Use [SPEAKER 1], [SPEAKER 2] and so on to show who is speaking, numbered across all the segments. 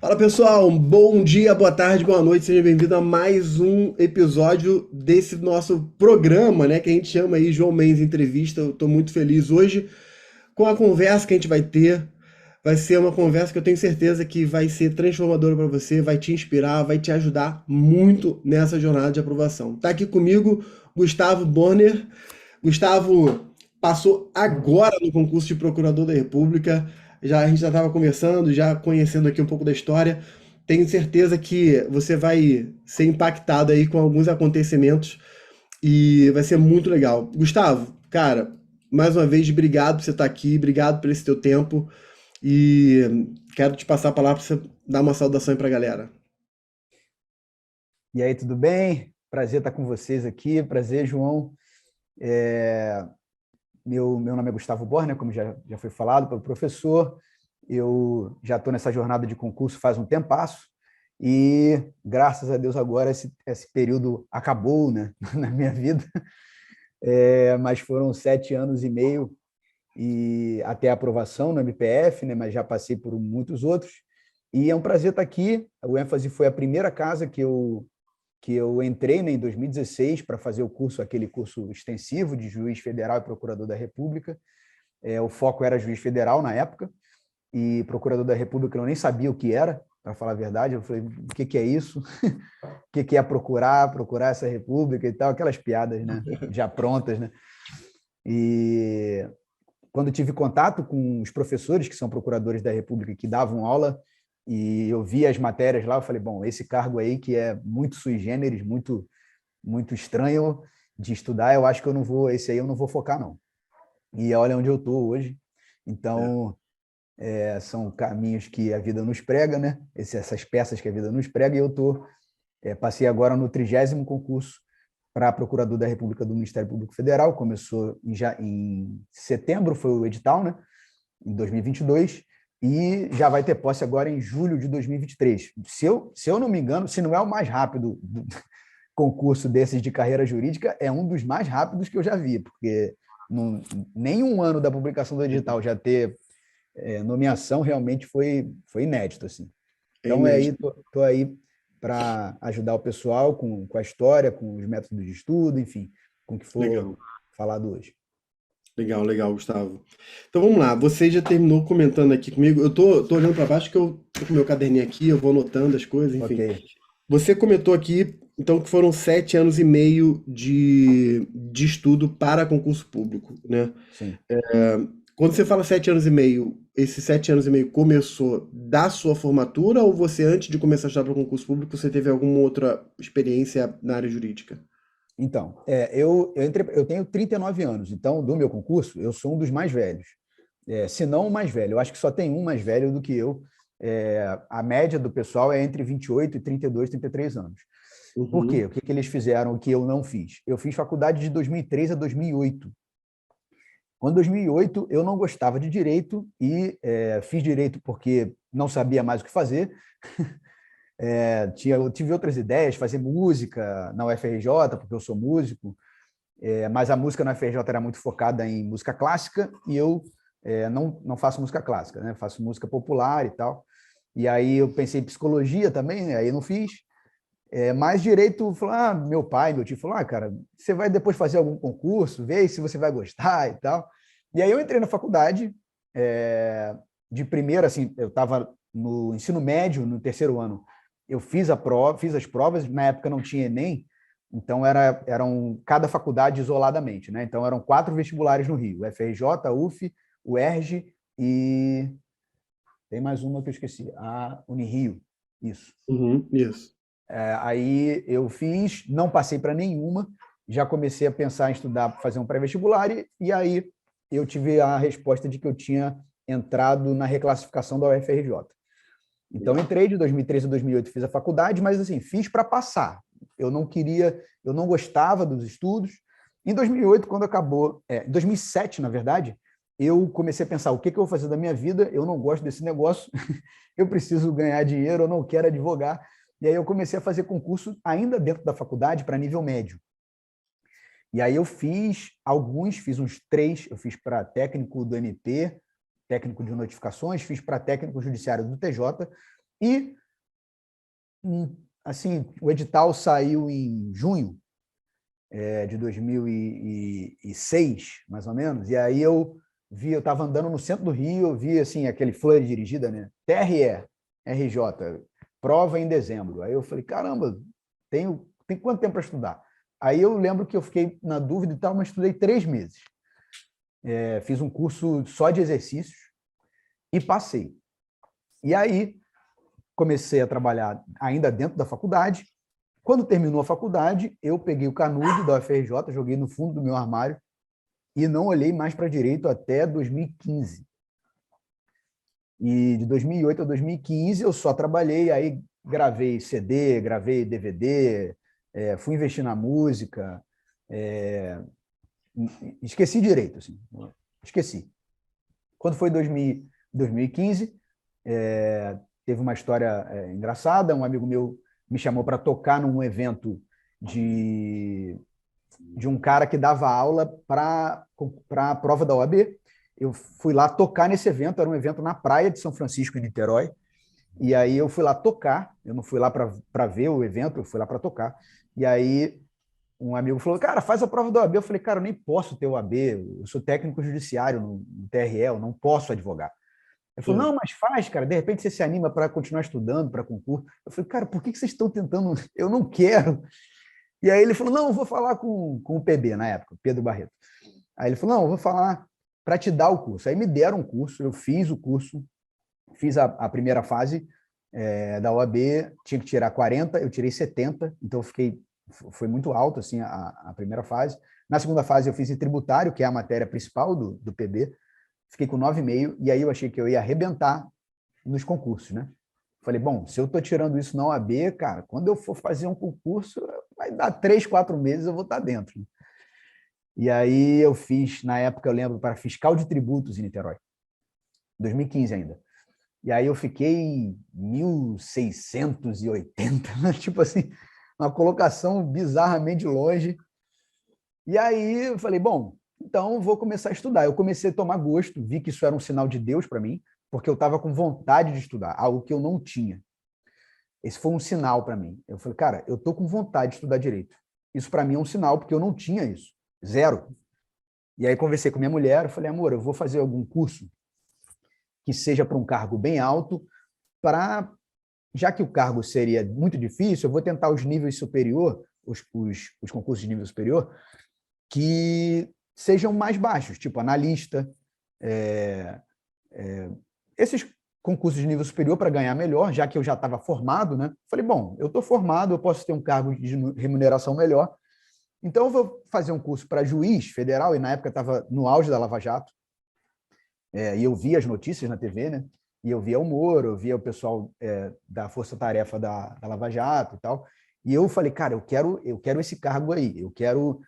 [SPEAKER 1] Fala pessoal, bom dia, boa tarde, boa noite, seja bem-vindo a mais um episódio desse nosso programa, né, que a gente chama aí João Mendes Entrevista. Eu tô muito feliz hoje com a conversa que a gente vai ter. Vai ser uma conversa que eu tenho certeza que vai ser transformadora para você, vai te inspirar, vai te ajudar muito nessa jornada de aprovação. Tá aqui comigo Gustavo Bonner. Gustavo passou agora no concurso de Procurador da República. A gente já estava conversando, já conhecendo aqui um pouco da história. Tenho certeza que você vai ser impactado aí com alguns acontecimentos e vai ser muito legal. Gustavo, cara, mais uma vez, obrigado por você estar aqui, obrigado por esse teu tempo e quero te passar a palavra para você dar uma saudação aí para a galera.
[SPEAKER 2] E aí, tudo bem? Prazer estar com vocês aqui. Prazer, João. É, meu nome é Gustavo Borner, como já foi falado pelo professor. Eu já estou nessa jornada de concurso faz um tempasso e, graças a Deus, agora esse período acabou, né, na minha vida. Mas foram 7 anos e meio e até a aprovação no MPF, né, mas já passei por muitos outros. E é um prazer estar aqui. O ênfase foi a primeira casa que eu entrei, né, em 2016 para fazer o curso, aquele curso extensivo de juiz federal e procurador da República. O foco era juiz federal na época e procurador da República eu nem sabia o que era, para falar a verdade. Eu falei, o que que é isso? O que que é procurar essa república e tal, aquelas piadas, né, já prontas, né? E quando tive contato com os professores que são procuradores da República que davam aula e eu vi as matérias lá, eu falei, bom, esse cargo aí que é muito sui generis, muito estranho de estudar, eu acho que eu não vou, esse aí eu não vou focar não. E olha onde eu estou hoje.
[SPEAKER 1] É,
[SPEAKER 2] Então, são caminhos que a vida nos prega, né? Essas peças que a vida nos prega, e passei agora no 30º concurso para procurador da República do Ministério Público Federal. Começou em setembro, foi o edital, né? Em 2022, e já vai ter posse agora em julho de 2023. Se eu não me engano, se não é o mais rápido concurso desses de carreira jurídica, é um dos mais rápidos que eu já vi, porque nem um ano da publicação do edital já ter nomeação realmente foi inédito, assim.
[SPEAKER 1] é
[SPEAKER 2] Então,
[SPEAKER 1] inédito.
[SPEAKER 2] tô aí para ajudar o pessoal com a história, com os métodos de estudo, enfim, com o que for
[SPEAKER 1] Legal.
[SPEAKER 2] falado hoje.
[SPEAKER 1] Legal, legal, Gustavo. Então vamos lá, você já terminou comentando aqui comigo. Eu tô olhando para baixo que eu tô com meu caderninho aqui, eu vou anotando as coisas,
[SPEAKER 2] Ok.
[SPEAKER 1] enfim. Você comentou aqui, então, que foram 7 anos e meio de estudo para concurso público, né?
[SPEAKER 2] Sim.
[SPEAKER 1] Quando você fala 7 anos e meio, esses 7 anos e meio começou da sua formatura ou você, antes de começar a estudar para concurso público, você teve alguma outra experiência na área jurídica?
[SPEAKER 2] Então, eu tenho 39 anos, então, do meu concurso, eu sou um dos mais velhos. Se não o mais velho, eu acho que só tem um mais velho do que eu. A média do pessoal é entre 28 e 32, 33 anos. Por quê?
[SPEAKER 1] Uhum.
[SPEAKER 2] O que que eles fizeram que eu não fiz? Eu fiz faculdade de 2003 a 2008. Quando 2008, eu não gostava de direito e fiz direito porque não sabia mais o que fazer. Eu tive outras ideias, fazer música na UFRJ, porque eu sou músico, mas a música na UFRJ era muito focada em música clássica e eu não faço música clássica, né? Faço música popular e tal. E aí eu pensei em psicologia também, né? Aí eu não fiz. Mas direito, falou, meu pai, meu tio falou, cara, você vai depois fazer algum concurso, vê aí se você vai gostar e tal. E aí eu entrei na faculdade, de primeira, assim, eu estava no ensino médio, no terceiro ano, eu fiz a prova, fiz as provas, na época não tinha Enem, então eram cada faculdade isoladamente, né? Então eram 4 vestibulares no Rio, FRJ, UF, UERJ e tem mais uma que eu esqueci, a Unirio, isso.
[SPEAKER 1] Uhum, isso.
[SPEAKER 2] Aí eu fiz, não passei para nenhuma, já comecei a pensar em estudar para fazer um pré-vestibular e aí eu tive a resposta de que eu tinha entrado na reclassificação da UFRJ. Então,
[SPEAKER 1] Legal.
[SPEAKER 2] entrei de 2013 a 2008, fiz a faculdade, mas assim, fiz para passar. Eu não gostava dos estudos. Em 2008, quando acabou, em 2007, na verdade, eu comecei a pensar, o que que eu vou fazer da minha vida? Eu não gosto desse negócio, eu preciso ganhar dinheiro, eu não quero advogar. E aí eu comecei a fazer concurso ainda dentro da faculdade para nível médio. E aí eu fiz uns 3, eu fiz para técnico do MP, técnico de notificações, fiz para técnico judiciário do TJ E, assim, o edital saiu em junho de 2006, mais ou menos, e aí eu estava andando no centro do Rio, eu vi assim, aquele flyer dirigida, né? TRE, RJ, prova em dezembro. Aí eu falei, caramba, tem quanto tempo para estudar? Aí eu lembro que eu fiquei na dúvida e tal, mas estudei 3 meses. Fiz um curso só de exercícios e passei. E aí comecei a trabalhar ainda dentro da faculdade. Quando terminou a faculdade, eu peguei o canudo da UFRJ, joguei no fundo do meu armário e não olhei mais para direito até 2015. E de 2008 a 2015 eu só trabalhei, aí gravei CD, gravei DVD, fui investir na música, esqueci direito, assim, esqueci. Quando foi 2015, teve uma história engraçada, um amigo meu me chamou para tocar num evento de um cara que dava aula para a prova da OAB. Eu fui lá tocar nesse evento, era um evento na praia de São Francisco, em Niterói, e aí eu fui lá tocar, eu não fui lá para ver o evento, eu fui lá para tocar, e aí um amigo falou, cara, faz a prova da OAB. Eu falei, cara, eu nem posso ter OAB, eu sou técnico judiciário no TRE, eu não posso advogar. Ele falou, não, mas faz, cara, de repente você se anima para continuar estudando para concurso. Eu falei, cara, por que vocês estão tentando? Eu não quero. E aí ele falou, não, eu vou falar com o PB na época, Pedro Barreto. Aí ele falou, não, eu vou falar para te dar o curso. Aí me deram um curso, eu fiz o curso, fiz a primeira fase da OAB, tinha que tirar 40, eu tirei 70, então foi muito alto assim, a primeira fase. Na segunda fase eu fiz em tributário, que é a matéria principal do PB, fiquei com 9,5, e aí eu achei que eu ia arrebentar nos concursos, né? Falei, bom, se eu estou tirando isso na OAB, cara, quando eu for fazer um concurso, vai dar 3, 4 meses, eu vou estar dentro. E aí eu fiz, na época eu lembro, para fiscal de tributos em Niterói, 2015 ainda. E aí eu fiquei em 1680, né? Tipo assim, uma colocação bizarramente longe. E aí eu falei, bom, então vou começar a estudar. Eu comecei a tomar gosto, vi que isso era um sinal de Deus para mim, porque eu estava com vontade de estudar, algo que eu não tinha. Esse foi um sinal para mim. Eu falei, cara, eu estou com vontade de estudar direito. Isso para mim é um sinal, porque eu não tinha isso. Zero. E aí conversei com minha mulher, eu falei, amor, eu vou fazer algum curso que seja para um cargo bem alto, já que o cargo seria muito difícil, eu vou tentar os níveis superior, os concursos de nível superior, que sejam mais baixos, tipo analista, esses concursos de nível superior para ganhar melhor, já que eu já estava formado, né? Falei, bom, eu estou formado, eu posso ter um cargo de remuneração melhor, então eu vou fazer um curso para juiz federal, e na época estava no auge da Lava Jato, e eu via as notícias na TV, né? E eu via o Moro, eu via o pessoal da Força Tarefa da Lava Jato e tal, e eu falei, cara, eu quero esse cargo aí, eu quero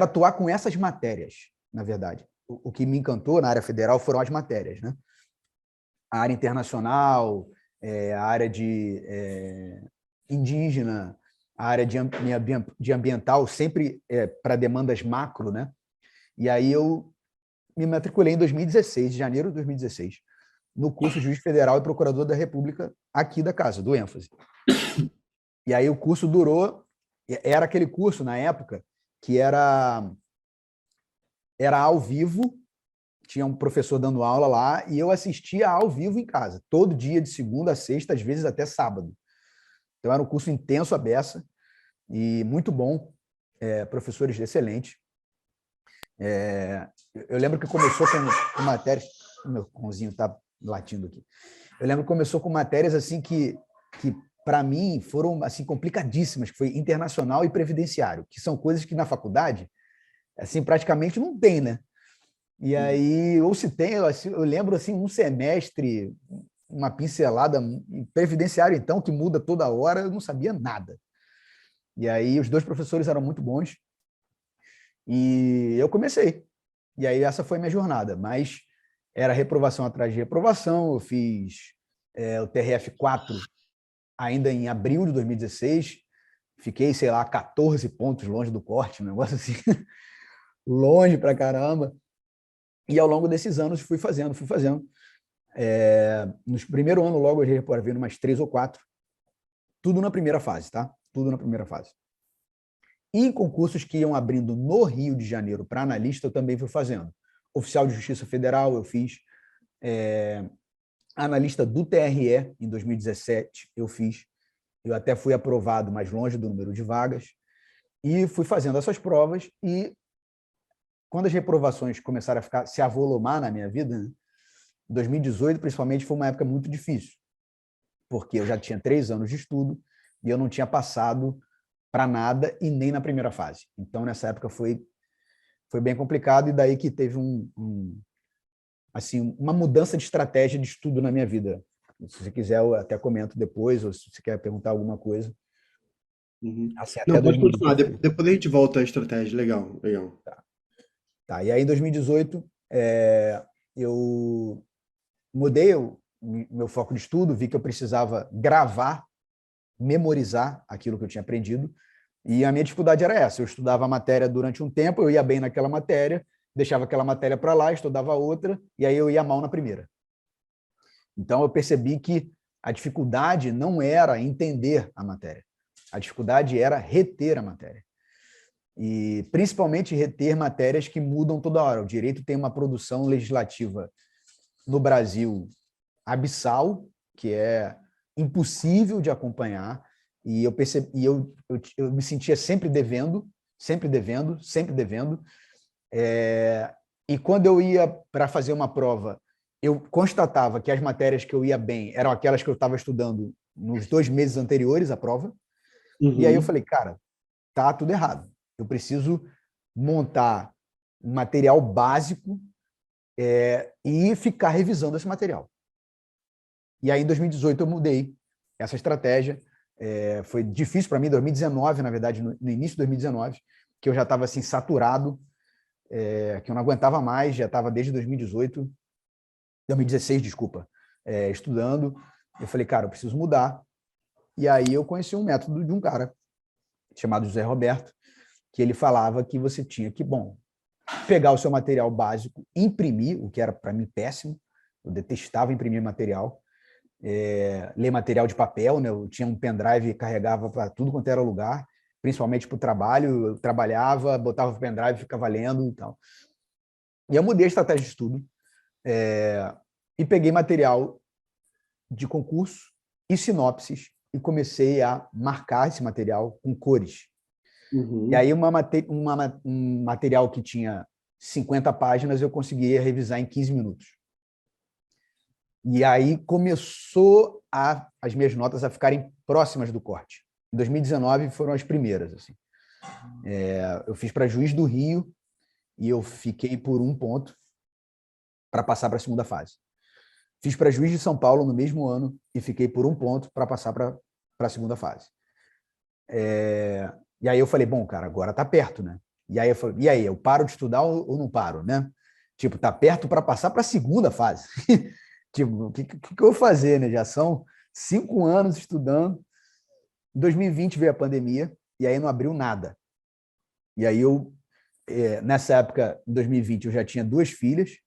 [SPEAKER 2] atuar com essas matérias, na verdade. O que me encantou na área federal foram as matérias, né? A área internacional, a área de indígena, a área de ambiental, sempre para demandas macro, né? E aí eu me matriculei em 2016, janeiro de 2016, no curso de Juiz Federal e Procurador da República aqui da casa, do ênfase. E aí o curso durou, era aquele curso na época que era ao vivo, tinha um professor dando aula lá e eu assistia ao vivo em casa, todo dia, de segunda a sexta, às vezes até sábado. Então era um curso intenso à beça e muito bom, professores excelentes. Eu lembro que começou com matérias... Meu cãozinho está latindo aqui. Eu lembro que começou com matérias assim que para mim foram assim complicadíssimas, que foi internacional e previdenciário, que são coisas que na faculdade assim praticamente não tem, né? E aí, ou se tem, eu lembro assim um semestre, uma pincelada em previdenciário então que muda toda hora, eu não sabia nada. E aí os dois professores eram muito bons e eu comecei. E aí essa foi a minha jornada, mas era reprovação atrás de reprovação. Eu fiz o TRF4 ainda em abril de 2016, fiquei, sei lá, 14 pontos longe do corte, um negócio assim, longe pra caramba. E ao longo desses anos fui fazendo. No primeiro ano, logo, eu já reprovei umas 3 ou 4. Tudo na primeira fase, tá? Tudo na primeira fase. E em concursos que iam abrindo no Rio de Janeiro para analista, eu também fui fazendo. Oficial de Justiça Federal, eu fiz. Analista do TRE, em 2017, eu fiz. Eu até fui aprovado mais longe do número de vagas. E fui fazendo essas provas. E quando as reprovações começaram a se avolumar na minha vida, né, 2018, principalmente, foi uma época muito difícil, porque eu já tinha 3 anos de estudo e eu não tinha passado para nada e nem na primeira fase. Então, nessa época, foi bem complicado e daí que teve assim, uma mudança de estratégia de estudo na minha vida. Se você quiser, eu até comento depois, ou se você quer perguntar alguma coisa.
[SPEAKER 1] Uhum.
[SPEAKER 2] Assim,
[SPEAKER 1] Não,
[SPEAKER 2] até
[SPEAKER 1] pode continuar.
[SPEAKER 2] 2018.
[SPEAKER 1] Depois a gente volta à estratégia. Legal, legal.
[SPEAKER 2] Tá. E aí, em 2018, eu mudei o meu foco de estudo, vi que eu precisava gravar, memorizar aquilo que eu tinha aprendido, e a minha dificuldade era essa. Eu estudava a matéria durante um tempo, eu ia bem naquela matéria, deixava aquela matéria para lá, estudava outra, e aí eu ia mal na primeira. Então, eu percebi que a dificuldade não era entender a matéria. A dificuldade era reter a matéria. E, principalmente, reter matérias que mudam toda hora. O direito tem uma produção legislativa no Brasil abissal, que é impossível de acompanhar, e eu percebi, eu me sentia sempre devendo, sempre devendo, sempre devendo. E quando eu ia para fazer uma prova, eu constatava que as matérias que eu ia bem eram aquelas que eu estava estudando nos 2 meses anteriores à prova. E aí eu
[SPEAKER 1] Uhum.
[SPEAKER 2] falei, cara, tá tudo errado. Eu preciso montar um material básico e ficar revisando esse material. E aí, em 2018, eu mudei essa estratégia. Foi difícil para mim, em 2019, na verdade, no início de 2019, que eu já estava assim, saturado, que eu não aguentava mais, já estava desde 2018, 2016, desculpa, estudando. Eu falei, cara, eu preciso mudar. E aí eu conheci um método de um cara chamado José Roberto, que ele falava que você tinha que, bom, pegar o seu material básico, imprimir, o que era para mim péssimo, eu detestava imprimir material, ler material de papel, né? Eu tinha um pendrive e carregava para tudo quanto era lugar, principalmente para o trabalho. Eu trabalhava, botava o pendrive, ficava lendo e tal. E eu mudei a estratégia de estudo e peguei material de concurso e sinopses e comecei a marcar esse material com cores. E
[SPEAKER 1] Uhum.
[SPEAKER 2] aí um material que tinha 50 páginas eu conseguia revisar em 15 minutos. E aí começou as minhas notas a ficarem próximas do corte. Em 2019 foram as primeiras. Assim. Eu fiz para Juiz do Rio e eu fiquei por 1 ponto para passar para a segunda fase. Fiz para Juiz de São Paulo no mesmo ano e fiquei por 1 ponto para passar para a segunda fase. E aí eu falei, bom, cara, agora tá perto, né? E aí eu falei, e aí, eu paro de estudar ou não paro, né? Tipo, tá perto para passar para a segunda fase. Tipo, o que eu vou fazer, né? Já são 5 anos estudando. Em 2020 veio a pandemia e aí não abriu nada. E aí nessa época, em 2020, eu já tinha 2 filhas.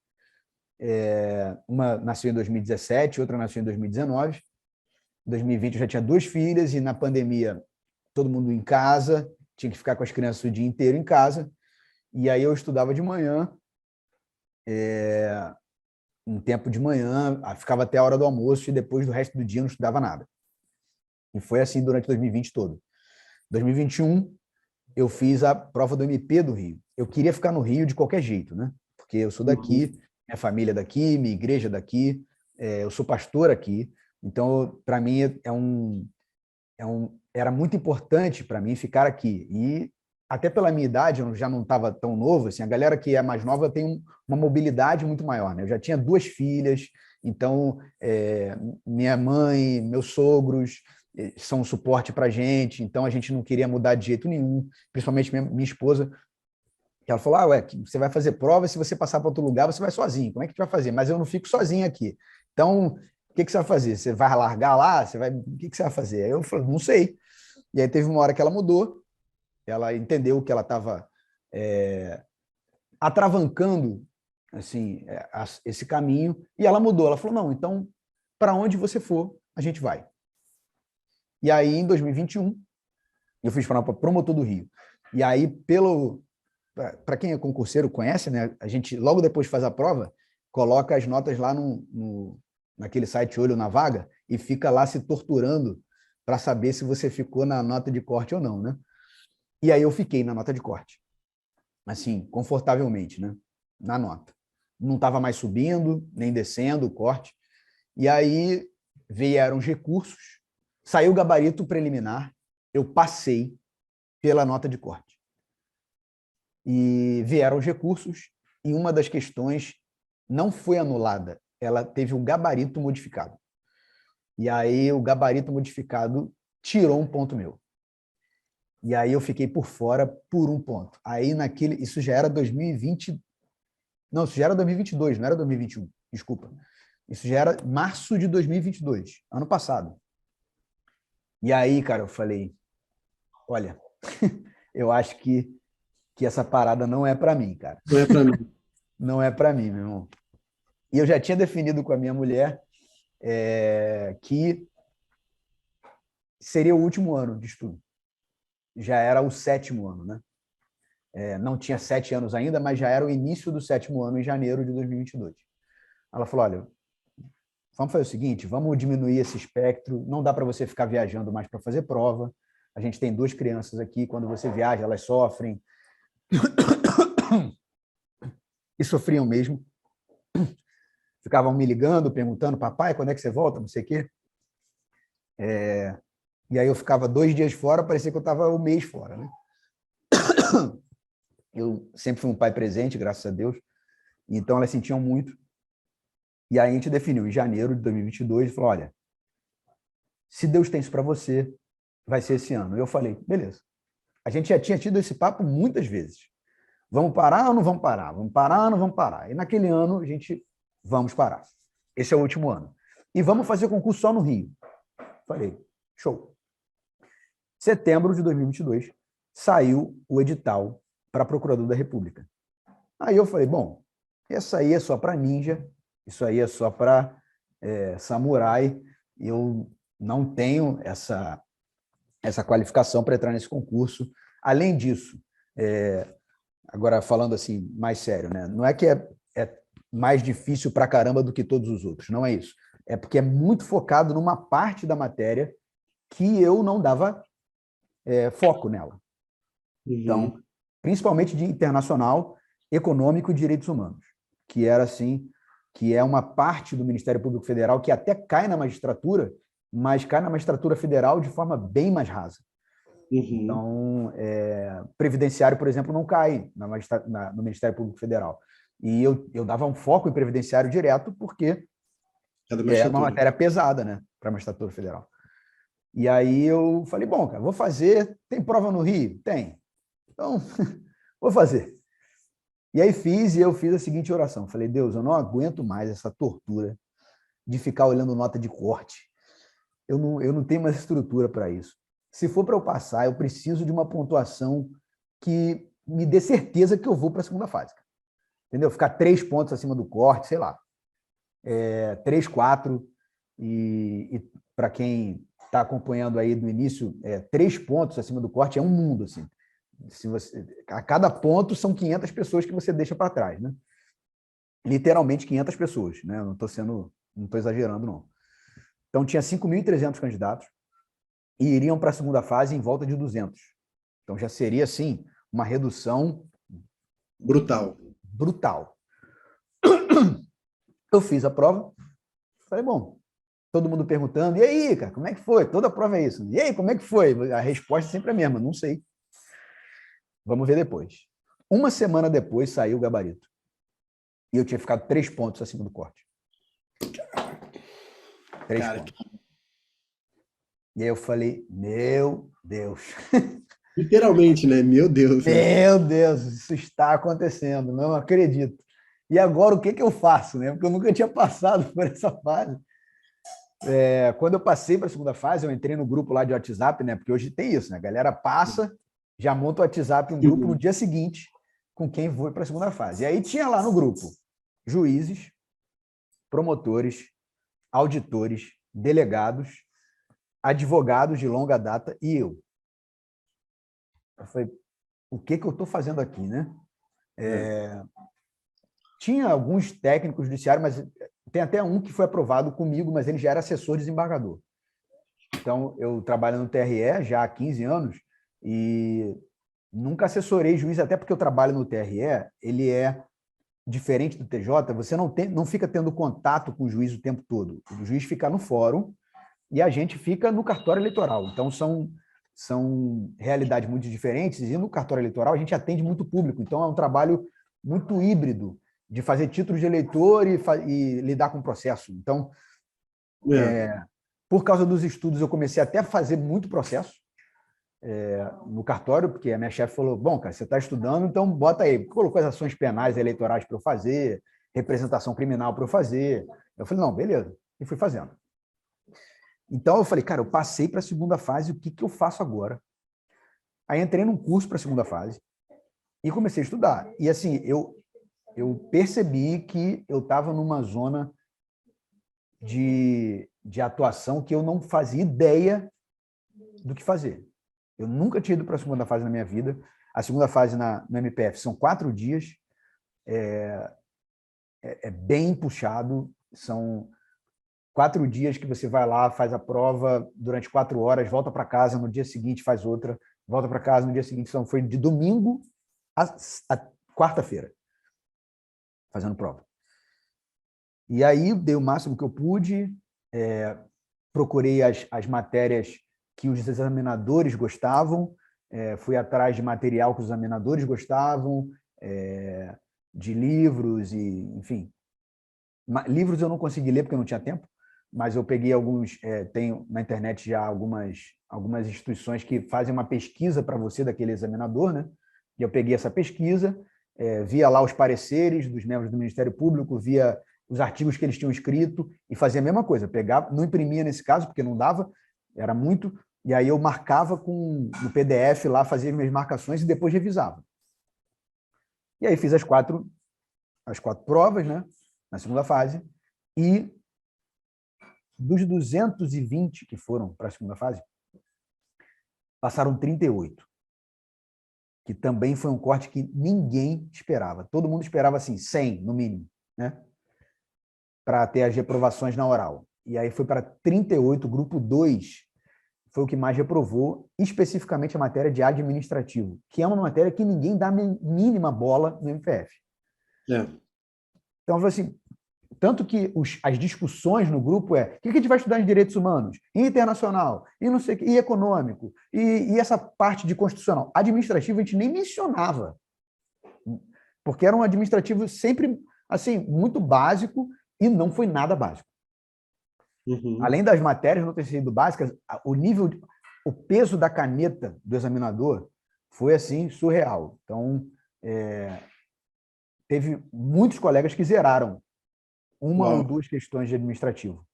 [SPEAKER 2] Uma nasceu em 2017, outra nasceu em 2019. Em 2020 eu já tinha 2 filhas e na pandemia todo mundo em casa, tinha que ficar com as crianças o dia inteiro em casa. E aí eu estudava de manhã, um tempo de manhã, ficava até a hora do almoço e depois do resto do dia não estudava nada. E foi assim durante 2020 todo. 2021, eu fiz a prova do MP do Rio. Eu queria ficar no Rio de qualquer jeito, né? Porque eu sou
[SPEAKER 1] Uhum.
[SPEAKER 2] daqui, minha família é daqui, minha igreja é daqui, eu sou pastor aqui. Então, para mim, era muito importante para mim ficar aqui. E até pela minha idade, eu já não estava tão novo, assim, a galera que é mais nova tem uma mobilidade muito maior, né? Eu já tinha 2 filhas, então minha mãe, meus sogros são um suporte para a gente, então a gente não queria mudar de jeito nenhum, principalmente minha esposa, que ela falou, ué, você vai fazer prova, se você passar para outro lugar, você vai sozinho, como é que você vai fazer? Mas eu não fico sozinho aqui. Então, o que você vai fazer? Você vai largar lá? O que você vai fazer? Aí eu falei, não sei. E aí teve uma hora que ela mudou, ela entendeu que ela estava atravancando assim, esse caminho, e ela mudou. Ela falou, não, então, para onde você for, a gente vai. E aí, em 2021, eu fiz para promotor do Rio. E aí, para quem é concurseiro conhece, né? A gente, logo depois de fazer a prova, coloca as notas lá naquele site Olho na Vaga e fica lá se torturando para saber se você ficou na nota de corte ou não, né? E aí eu fiquei na nota de corte. Assim, confortavelmente, né? Na nota. Não estava mais subindo, nem descendo o corte. E aí vieram os recursos, saiu o gabarito preliminar, eu passei pela nota de corte. E vieram os recursos e uma das questões não foi anulada, ela teve um gabarito modificado. E aí o gabarito modificado tirou um ponto meu. E aí eu fiquei por fora por um ponto. Aí isso já era 2020, não, isso já era 2022, não era 2021, desculpa. Isso já era março de 2022, ano passado. E aí, cara, eu falei, olha, eu acho que essa parada não é para mim, cara.
[SPEAKER 1] Não é para mim.
[SPEAKER 2] Não é para mim, meu irmão. E eu já tinha definido com a minha mulher que seria o último ano de estudo. Já era o 7º ano, né? Não tinha 7 anos ainda, mas já era o início do 7º ano, em janeiro de 2022. Ela falou, olha, vamos fazer o seguinte, vamos diminuir esse espectro, não dá para você ficar viajando mais para fazer prova, a gente tem 2 crianças aqui, quando você viaja, elas sofrem, e sofriam mesmo, ficavam me ligando, perguntando, papai, quando é que você volta, não sei o quê. E aí eu ficava 2 dias fora, parecia que eu estava um mês fora, né? Eu sempre fui um pai presente, graças a Deus, então elas sentiam muito. E aí a gente definiu, em janeiro de 2022, falou, olha, se Deus tem isso para você, vai ser esse ano. E eu falei, beleza. A gente já tinha tido esse papo muitas vezes. Vamos parar ou não vamos parar? Vamos parar ou não vamos parar? E naquele ano, a gente, vamos parar. Esse é o último ano. E vamos fazer concurso só no Rio. Falei, show. Setembro de 2022, saiu o edital para procurador da República. Aí eu falei, bom, essa aí é só para ninja, isso aí é só para samurai, eu não tenho essa qualificação para entrar nesse concurso. Além disso, agora falando assim mais sério, né? Não é que é mais difícil para caramba do que todos os outros, não é isso. É porque é muito focado numa parte da matéria que eu não dava foco nela. Então, principalmente de internacional, econômico e direitos humanos, que era assim, que é uma parte do Ministério Público Federal que até cai na magistratura, mas cai na magistratura federal de forma bem mais rasa. Então, previdenciário, por exemplo, não cai no Ministério Público Federal. E eu dava um foco em previdenciário direto porque é uma matéria pesada, né, para a magistratura federal. E aí eu falei, bom, cara, vou fazer. Tem prova no Rio? Tem. Então, vou fazer. E aí eu fiz a seguinte oração. Falei, Deus, eu não aguento mais essa tortura de ficar olhando nota de corte. Eu não tenho mais estrutura para isso. Se for para eu passar, eu preciso de uma pontuação que me dê certeza que eu vou para a segunda fase. Entendeu? Ficar 3 pontos acima do corte, sei lá. 3, 4. E para quem está acompanhando aí do início, 3 pontos acima do corte é um mundo, assim. A cada ponto são 500 pessoas que você deixa para trás, né? Literalmente 500 pessoas, né? Não estou exagerando, não. Então, tinha 5.300 candidatos e iriam para a segunda fase em volta de 200. Então, já seria, assim, uma redução
[SPEAKER 1] brutal.
[SPEAKER 2] Eu fiz a prova, falei, bom, todo mundo perguntando, e aí, cara, como é que foi? Toda a prova é isso. E aí, como é que foi? A resposta sempre é a mesma, não sei. Vamos ver depois. Uma semana depois saiu o gabarito. E eu tinha ficado 3 pontos acima do corte. 3 pontos. E aí eu falei, meu Deus.
[SPEAKER 1] Literalmente, né? Meu Deus.
[SPEAKER 2] Meu Deus, isso está acontecendo, não acredito. E agora o que eu faço, né? Porque eu nunca tinha passado por essa fase. Quando eu passei para a segunda fase, eu entrei no grupo lá de WhatsApp, né? Porque hoje tem isso, né? A galera passa, já monta o WhatsApp, um grupo no dia seguinte, com quem foi para a segunda fase. E aí tinha lá no grupo, juízes, promotores, auditores, delegados, advogados de longa data e eu. Eu falei, o que eu estou fazendo aqui, né? Tinha alguns técnicos judiciários, mas tem até um que foi aprovado comigo, mas ele já era assessor desembargador. Então, eu trabalho no TRE já há 15 anos e nunca assessorei juiz, até porque eu trabalho no TRE, ele é diferente do TJ, você não fica tendo contato com o juiz o tempo todo. O juiz fica no fórum e a gente fica no cartório eleitoral. Então, são realidades muito diferentes e no cartório eleitoral a gente atende muito público. Então, é um trabalho muito híbrido de fazer títulos de eleitor e lidar com o processo. Então, por causa dos estudos, eu comecei até a fazer muito processo no cartório, porque a minha chefe falou, bom, cara, você está estudando, então bota aí. Colocou as ações penais e eleitorais para eu fazer, representação criminal para eu fazer. Eu falei, não, beleza. E fui fazendo. Então, eu falei, cara, eu passei para a segunda fase, o que eu faço agora? Aí entrei num curso para a segunda fase e comecei a estudar. E assim, eu percebi que eu estava numa zona de atuação que eu não fazia ideia do que fazer. Eu nunca tinha ido para a segunda fase na minha vida. A segunda fase no MPF são 4 dias. É bem puxado. São 4 dias que você vai lá, faz a prova durante 4 horas, volta para casa, no dia seguinte faz outra, volta para casa no dia seguinte. Então, foi de domingo a quarta-feira, fazendo prova. E aí, dei o máximo que eu pude, procurei as matérias que os examinadores gostavam, fui atrás de material que os examinadores gostavam, de livros, e, enfim. Livros eu não consegui ler porque eu não tinha tempo, mas eu peguei alguns, tem na internet já algumas instituições que fazem uma pesquisa para você daquele examinador, né? E eu peguei essa pesquisa, via lá os pareceres dos membros do Ministério Público, via os artigos que eles tinham escrito e fazia a mesma coisa, pegava, não imprimia nesse caso, porque não dava, era muito, e aí eu marcava no PDF lá, fazia minhas marcações e depois revisava. E aí fiz as quatro provas, né, na segunda fase, e dos 220 que foram para a segunda fase, passaram 38, que também foi um corte que ninguém esperava. Todo mundo esperava assim, 100 no mínimo, né, para ter as reprovações na oral. E aí foi para 38, grupo 2 foi o que mais reprovou, especificamente a matéria de administrativo, que é uma matéria que ninguém dá a mínima bola no MPF. Então, assim, tanto que as discussões no grupo o que a gente vai estudar em direitos humanos, em internacional, e não sei, e econômico, e essa parte de constitucional. Administrativo a gente nem mencionava, porque era um administrativo sempre assim, muito básico, e não foi nada básico. Além das matérias não terem sido básicas, o peso da caneta do examinador foi assim surreal. Então, teve muitos colegas que zeraram uma ou duas questões de administrativo.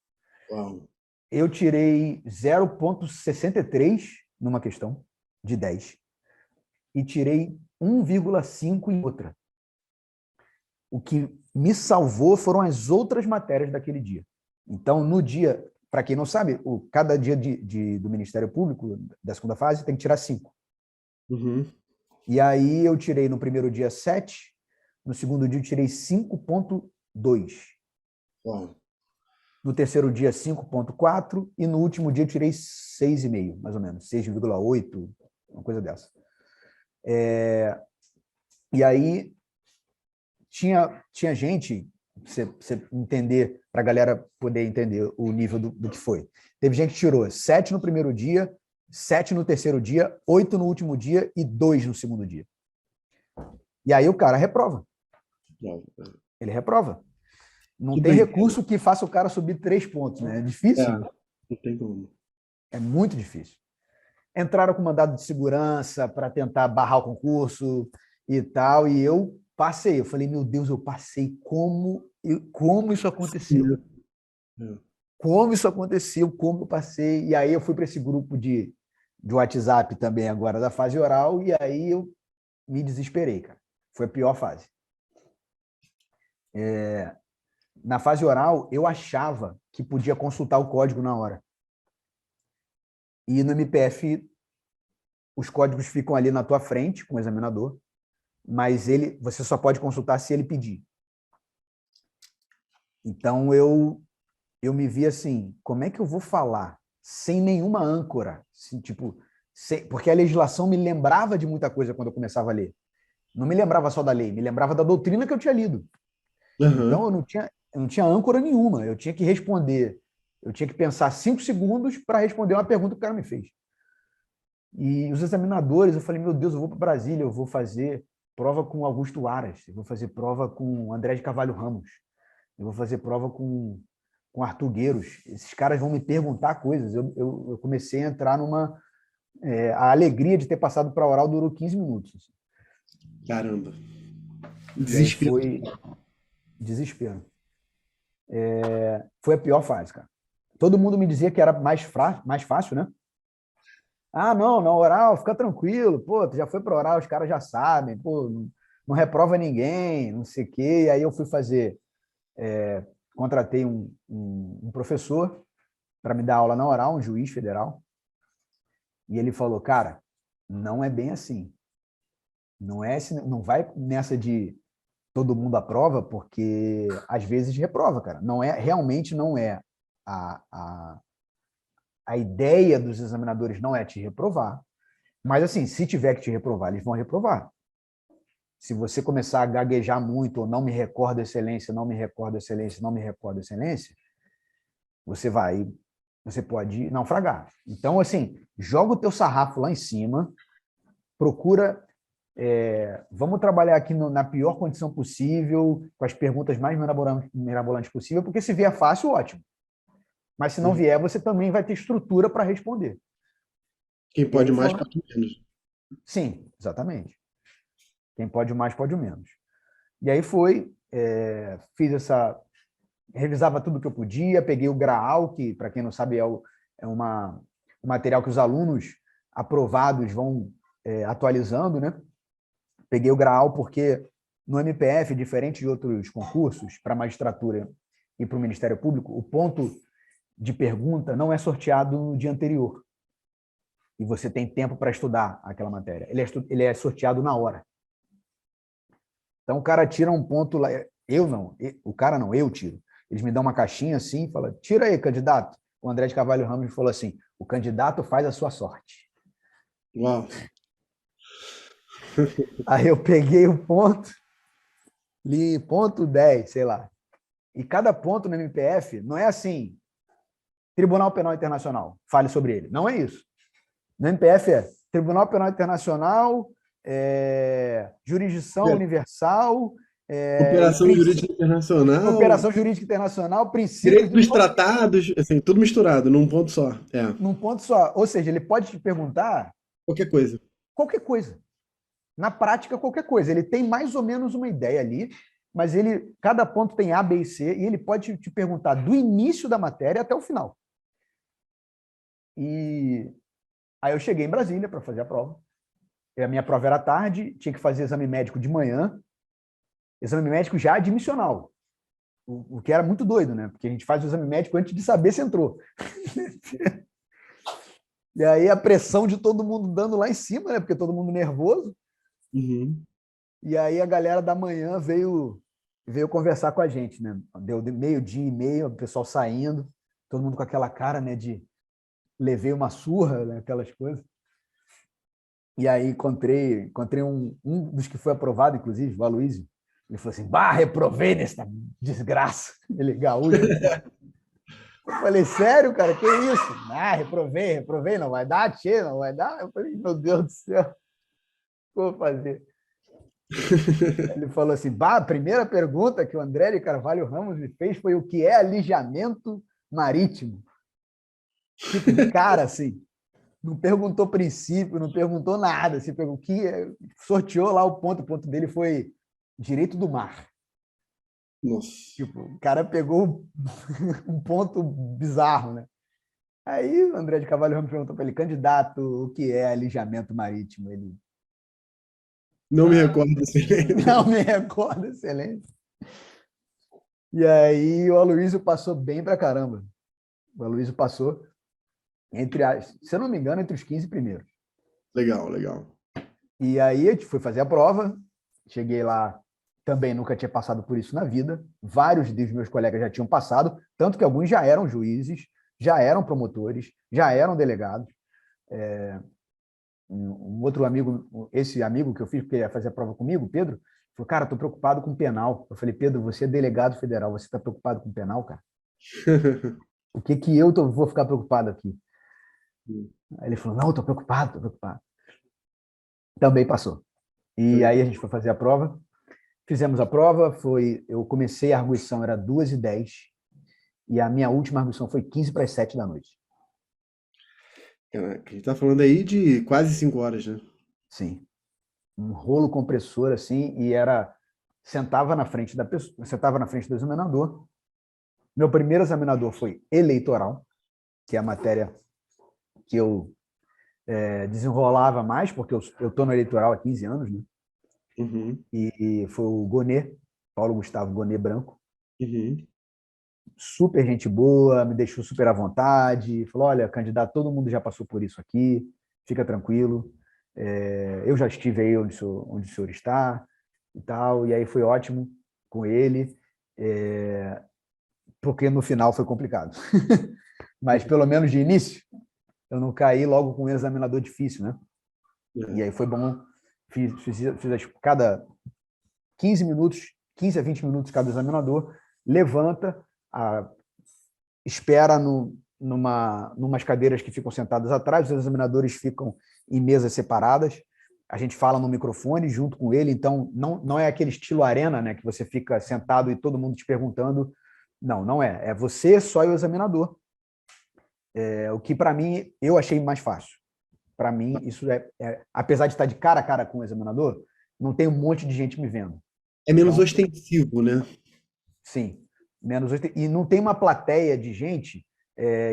[SPEAKER 2] Eu tirei 0,63 numa questão de 10 e tirei 1,5 em outra. O que me salvou foram as outras matérias daquele dia. Então, no dia, para quem não sabe, cada dia do Ministério Público, da segunda fase, tem que tirar 5. E aí eu tirei no primeiro dia 7, no segundo dia eu tirei 5,2. No terceiro dia 5,4 e no último dia eu tirei 6,5, mais ou menos, 6,8, uma coisa dessa. E aí tinha gente, você entender, para a galera poder entender o nível do que foi. Teve gente que tirou 7 no primeiro dia, 7 no terceiro dia, 8 no último dia e 2 no segundo dia. E aí o cara reprova. Ele reprova. Não tem recurso que faça o cara subir 3 pontos, né? É difícil.
[SPEAKER 1] Não tem como.
[SPEAKER 2] É muito difícil. Entraram com mandado de segurança para tentar barrar o concurso e tal, e eu passei. Eu falei, meu Deus, eu passei. Como isso aconteceu? Como isso aconteceu? Como eu passei? E aí eu fui para esse grupo de WhatsApp também agora da fase oral, e aí eu me desesperei, cara. Foi a pior fase. Na fase oral, eu achava que podia consultar o código na hora. E no MPF, os códigos ficam ali na tua frente, com o examinador, mas você só pode consultar se ele pedir. Então, eu me vi assim, como é que eu vou falar sem nenhuma âncora? Assim, tipo, porque a legislação me lembrava de muita coisa quando eu começava a ler. Não me lembrava só da lei, me lembrava da doutrina que eu tinha lido. Então, eu não tinha âncora nenhuma. Eu tinha que responder. Eu tinha que pensar 5 segundos para responder uma pergunta que o cara me fez. E os examinadores, eu falei, meu Deus, eu vou para Brasília, eu vou fazer prova com Augusto Aras, eu vou fazer prova com André de Carvalho Ramos, eu vou fazer prova com Arthur Gueiros. Esses caras vão me perguntar coisas. Eu comecei a entrar numa... a alegria de ter passado para a oral durou 15 minutos. Assim.
[SPEAKER 1] Caramba.
[SPEAKER 2] Desespero. Foi desespero. Foi a pior fase, cara. Todo mundo me dizia que era mais fácil, né? Ah, não, na oral, fica tranquilo. Pô, tu já foi para oral, os caras já sabem. Pô, não reprova ninguém, não sei o quê. E aí eu fui fazer... contratei um professor para me dar aula na oral, um juiz federal. E ele falou, cara, não é bem assim. Não vai nessa de todo mundo aprova, porque às vezes reprova, cara. Realmente não é a ideia dos examinadores não é te reprovar, mas assim, se tiver que te reprovar, eles vão reprovar. Se você começar a gaguejar muito, ou não me recordo excelência, não me recordo excelência, não me recordo excelência, você pode naufragar. Então, assim, joga o teu sarrafo lá em cima, procura... vamos trabalhar aqui na pior condição possível, com as perguntas mais mirabolantes possível, porque se vier fácil, ótimo. Mas se não vier, você também vai ter estrutura para responder.
[SPEAKER 1] Quem pode mais, pode menos.
[SPEAKER 2] Sim, exatamente. Quem pode mais, pode menos. E aí fiz revisava tudo que eu podia, peguei o Graal, que, para quem não sabe, é um material que os alunos aprovados vão atualizando, né? Peguei o Graal porque no MPF, diferente de outros concursos, para a magistratura e para o Ministério Público, o ponto de pergunta não é sorteado no dia anterior. E você tem tempo para estudar aquela matéria. Ele é sorteado na hora. Então, o cara tira um ponto lá. O cara não, eu tiro. Eles me dão uma caixinha assim e falam, tira aí, candidato. O André de Carvalho Ramos falou assim, o candidato faz a sua sorte.
[SPEAKER 1] Uau.
[SPEAKER 2] Aí eu peguei o ponto, li ponto 10, sei lá. E cada ponto no MPF não é assim, Tribunal Penal Internacional, fale sobre ele. Não é isso. No MPF é Tribunal Penal Internacional, jurisdição universal,
[SPEAKER 1] Cooperação Jurídica Internacional.
[SPEAKER 2] Cooperação Jurídica Internacional, princípios...
[SPEAKER 1] Direito dos tratados, assim, tudo misturado, num ponto só.
[SPEAKER 2] Num ponto só. Ou seja, ele pode te perguntar...
[SPEAKER 1] Qualquer coisa.
[SPEAKER 2] Qualquer coisa. Na prática, qualquer coisa. Ele tem mais ou menos uma ideia ali, mas cada ponto tem A, B e C, e ele pode te perguntar do início da matéria até o final. E aí eu cheguei em Brasília para fazer a prova. A minha prova era à tarde, tinha que fazer exame médico de manhã, exame médico já admissional, o que era muito doido, né? Porque a gente faz o exame médico antes de saber se entrou. E aí a pressão de todo mundo dando lá em cima, né? Porque todo mundo nervoso.
[SPEAKER 1] Uhum.
[SPEAKER 2] E aí a galera da manhã veio conversar com a gente, né? Deu meio-dia e meio, o pessoal saindo, todo mundo com aquela cara, né, de levei uma surra, né, aquelas coisas. E aí encontrei um dos que foi aprovado, inclusive, o Aloysio. Ele falou assim, reprovei nessa desgraça. Ele, gaúcho. Eu falei, sério, cara, que isso? Reprovei, não vai dar, tchê, não vai dar. Eu falei, meu Deus do céu, o que eu vou fazer? Ele falou assim, a primeira pergunta que o André de Carvalho Ramos me fez foi o que é alijamento marítimo. Tipo, de cara, assim, não perguntou princípio, não perguntou nada, assim, sorteou lá o ponto dele foi direito do mar.
[SPEAKER 1] Nossa.
[SPEAKER 2] Tipo, o cara pegou um ponto bizarro, né? Aí o André de Carvalho Ramos perguntou para ele, candidato, o que é alijamento marítimo? Ele...
[SPEAKER 1] Não me recordo, excelência.
[SPEAKER 2] Não me recordo, excelência. E aí o Aloysio passou bem pra caramba. O Aloysio passou se eu não me engano, entre os 15 primeiros.
[SPEAKER 1] Legal, legal.
[SPEAKER 2] E aí a gente foi fazer a prova, cheguei lá, também nunca tinha passado por isso na vida. Vários dos meus colegas já tinham passado, tanto que alguns já eram juízes, já eram promotores, já eram delegados. Um outro amigo, esse amigo que eu fiz, que ia fazer a prova comigo, Pedro, falou, cara, estou preocupado com penal. Eu falei, Pedro, você é delegado federal, você está preocupado com penal, cara? O que que vou ficar preocupado aqui? Aí ele falou, não, estou preocupado, estou preocupado. Também passou. E aí a gente foi fazer a prova, fizemos a prova, eu comecei a arguição, era 2h10, e a minha última arguição foi 15 para as 7 da noite.
[SPEAKER 1] Caraca, a gente tá falando aí de quase 5 horas, né?
[SPEAKER 2] Sim. Um rolo compressor, assim, e sentava na frente sentava na frente do examinador. Meu primeiro examinador foi eleitoral, que é a matéria que eu desenrolava mais, porque eu estou no eleitoral há 15 anos, né?
[SPEAKER 1] Uhum,
[SPEAKER 2] E foi o Gonê, Paulo Gustavo Gonê Branco,
[SPEAKER 1] uhum.
[SPEAKER 2] super gente boa, me deixou super à vontade, falou, olha, candidato, todo mundo já passou por isso aqui, fica tranquilo, eu já estive aí onde o senhor está e tal, e aí foi ótimo com ele, porque no final foi complicado. Mas pelo menos de início, eu não caí logo com um examinador difícil, né? E
[SPEAKER 1] É.
[SPEAKER 2] aí foi bom, fiz cada 15 minutos, 15 a 20 minutos cada examinador, levanta, espera numas cadeiras que ficam sentadas atrás, os examinadores ficam em mesas separadas, a gente fala no microfone junto com ele, então não é aquele estilo arena, né, que você fica sentado e todo mundo te perguntando, não é, é você só e o examinador, o que para mim eu achei mais fácil. Para mim, isso apesar de estar de cara a cara com o examinador, não tem um monte de gente me vendo.
[SPEAKER 1] É menos
[SPEAKER 2] Então,
[SPEAKER 1] ostensivo, né?
[SPEAKER 2] sim, menos 8. E não tem uma plateia de gente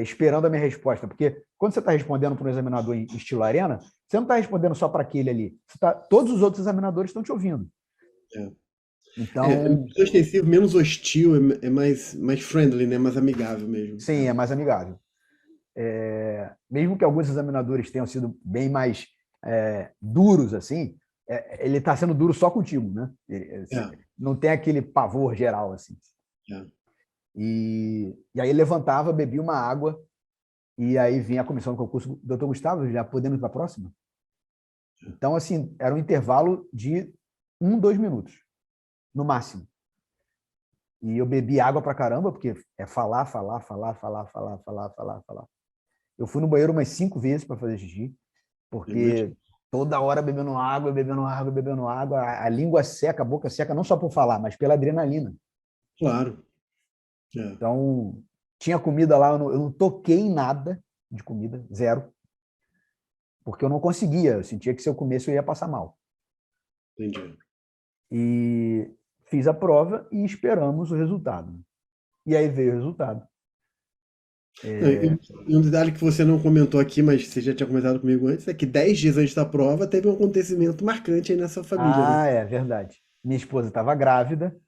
[SPEAKER 2] esperando a minha resposta, porque quando você está respondendo para um examinador em estilo arena, você não está respondendo só para aquele ali. Todos os outros examinadores estão te ouvindo.
[SPEAKER 1] É. É
[SPEAKER 2] Então,
[SPEAKER 1] menos ostensivo, menos hostil, é mais friendly, né? Mais amigável mesmo.
[SPEAKER 2] sim, é mais amigável. Mesmo que alguns examinadores tenham sido bem mais duros, assim, ele está sendo duro só contigo, né?
[SPEAKER 1] É,
[SPEAKER 2] Não tem aquele pavor geral, assim.
[SPEAKER 1] é.
[SPEAKER 2] E aí levantava, bebia uma água, e aí vinha a comissão do concurso. Doutor Gustavo, já podemos ir para a próxima? Então, assim, era um intervalo de 2 minutos, no máximo. E eu bebi água pra caramba, porque é falar, falar, falar, falar, falar, falar, falar, falar. Eu fui no banheiro umas 5 vezes para fazer xixi, porque
[SPEAKER 1] Imagina.
[SPEAKER 2] toda hora bebendo água, bebendo água, bebendo água, a língua seca, a boca seca, não só por falar, mas pela adrenalina.
[SPEAKER 1] Claro. É,
[SPEAKER 2] Então, tinha comida lá, eu não toquei em nada de comida, zero, porque eu não conseguia, eu sentia que se eu comesse eu ia passar mal.
[SPEAKER 1] entendi.
[SPEAKER 2] E fiz a prova e esperamos o resultado. E aí veio o resultado.
[SPEAKER 1] Não, e um detalhe que você não comentou aqui, mas você já tinha comentado comigo antes, é que 10 dias antes da prova teve um acontecimento marcante aí nessa família, né?
[SPEAKER 2] Ah, é verdade. Minha esposa estava grávida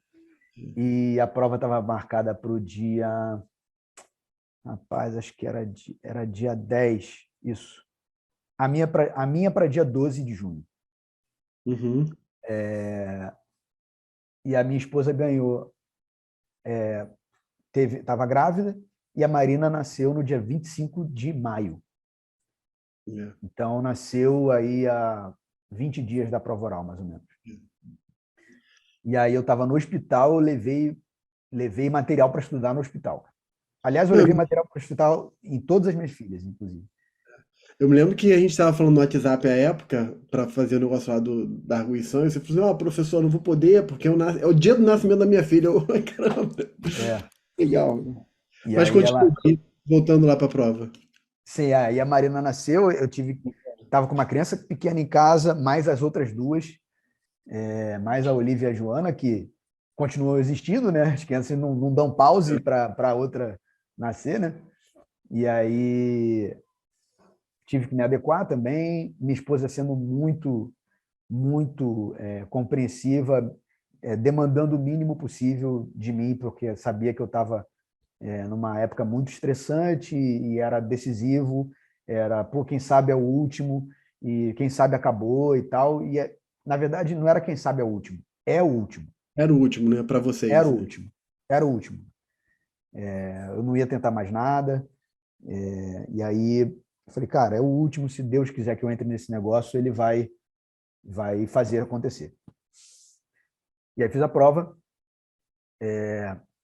[SPEAKER 2] e a prova estava marcada para o dia. Rapaz, acho que era dia 10, isso. A minha para dia 12 de junho.
[SPEAKER 1] Uhum.
[SPEAKER 2] E a minha esposa ganhou, estava grávida, e a Marina nasceu no dia 25 de maio.
[SPEAKER 1] É.
[SPEAKER 2] Então, nasceu aí há 20 dias da prova oral, mais ou menos. E aí eu estava no hospital, eu levei material para estudar no hospital. Aliás, eu
[SPEAKER 1] Não,
[SPEAKER 2] levei material para estudar em todas as minhas filhas, inclusive.
[SPEAKER 1] eu me lembro que a gente estava falando no WhatsApp à época, para fazer o negócio lá da arguição, e você falou assim, ó, professor, não vou poder, porque é o dia do nascimento da minha filha. Eu, "Ai, caramba,
[SPEAKER 2] É.
[SPEAKER 1] legal.
[SPEAKER 2] E
[SPEAKER 1] Mas
[SPEAKER 2] aí
[SPEAKER 1] continua aí, voltando lá para a prova.
[SPEAKER 2] sim, aí a Marina nasceu, estava com uma criança pequena em casa, mais as outras duas, mais a Olivia e a Joana, que continuam existindo, né? As crianças não dão pause para a outra nascer, né? E aí tive que me adequar também, minha esposa sendo muito, muito compreensiva, demandando o mínimo possível de mim, porque sabia que eu estava numa época muito estressante e era decisivo, era, pô, quem sabe é o último, e quem sabe acabou e tal, na verdade não era quem sabe é o último, é o último.
[SPEAKER 1] Era o último, né? Para
[SPEAKER 2] Era
[SPEAKER 1] vocês,
[SPEAKER 2] o
[SPEAKER 1] né?
[SPEAKER 2] último, era o último. Eu não ia tentar mais nada, e aí eu falei, cara, é o último, se Deus quiser que eu entre nesse negócio, ele vai fazer acontecer. E aí fiz a prova,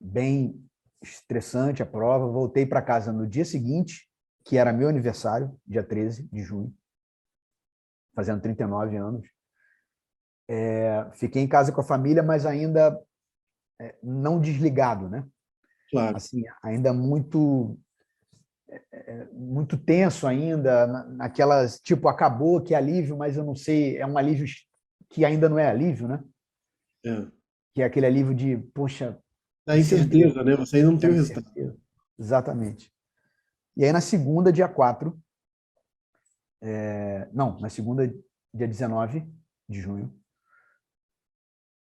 [SPEAKER 2] bem estressante a prova, voltei para casa no dia seguinte, que era meu aniversário, dia 13 de junho, fazendo 39 anos. Fiquei em casa com a família, mas ainda não desligado, né?
[SPEAKER 1] Claro.
[SPEAKER 2] Assim, ainda muito tenso ainda, naquelas, tipo, acabou, que alívio, mas eu não sei, é um alívio que ainda não é alívio, né?
[SPEAKER 1] É.
[SPEAKER 2] Que é aquele alívio de, poxa,
[SPEAKER 1] A
[SPEAKER 2] e se não der?
[SPEAKER 1] incerteza, né? Você ainda não
[SPEAKER 2] É
[SPEAKER 1] tem
[SPEAKER 2] a
[SPEAKER 1] o resultado.
[SPEAKER 2] incerteza. Exatamente. E aí, na segunda, dia 4, não, na segunda, dia 19 de junho,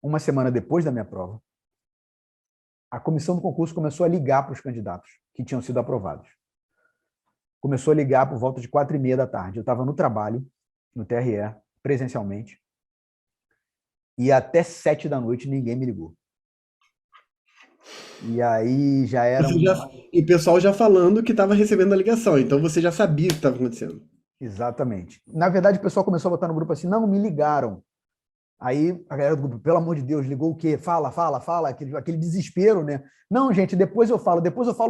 [SPEAKER 2] uma semana depois da minha prova, a comissão do concurso começou a ligar para os candidatos que tinham sido aprovados. Começou a ligar por volta de 4h30 da tarde. Eu estava no trabalho, no TRE, presencialmente, e até 7 da noite ninguém me ligou. E aí já era
[SPEAKER 1] E o pessoal já falando que estava recebendo a ligação, então você já sabia o que estava acontecendo.
[SPEAKER 2] Exatamente. Na verdade, o pessoal começou a botar no grupo assim, não, me ligaram. Aí a galera do grupo, pelo amor de Deus, ligou o quê? Fala, fala, fala, aquele desespero, né? Não, gente, depois eu falo,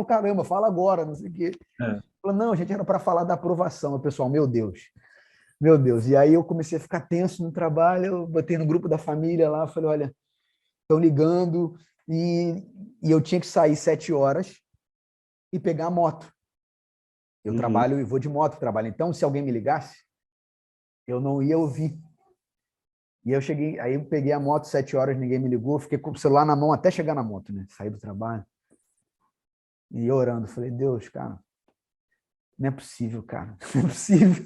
[SPEAKER 2] caramba, fala agora, não sei o quê.
[SPEAKER 1] É.
[SPEAKER 2] Falou, não, gente, era para falar da aprovação. O pessoal, meu Deus, meu Deus. E aí eu comecei a ficar tenso no trabalho, eu botei no grupo da família lá, falei, olha, estão ligando, e eu tinha que sair 7 horas e pegar a moto. Eu
[SPEAKER 1] Uhum.
[SPEAKER 2] trabalho e vou de moto, trabalho. Então, se alguém me ligasse, eu não ia ouvir. E eu cheguei, aí eu peguei a moto 7 horas, ninguém me ligou, fiquei com o celular na mão até chegar na moto, né? Saí do trabalho e orando, falei, Deus, cara, não é possível, cara, não é possível.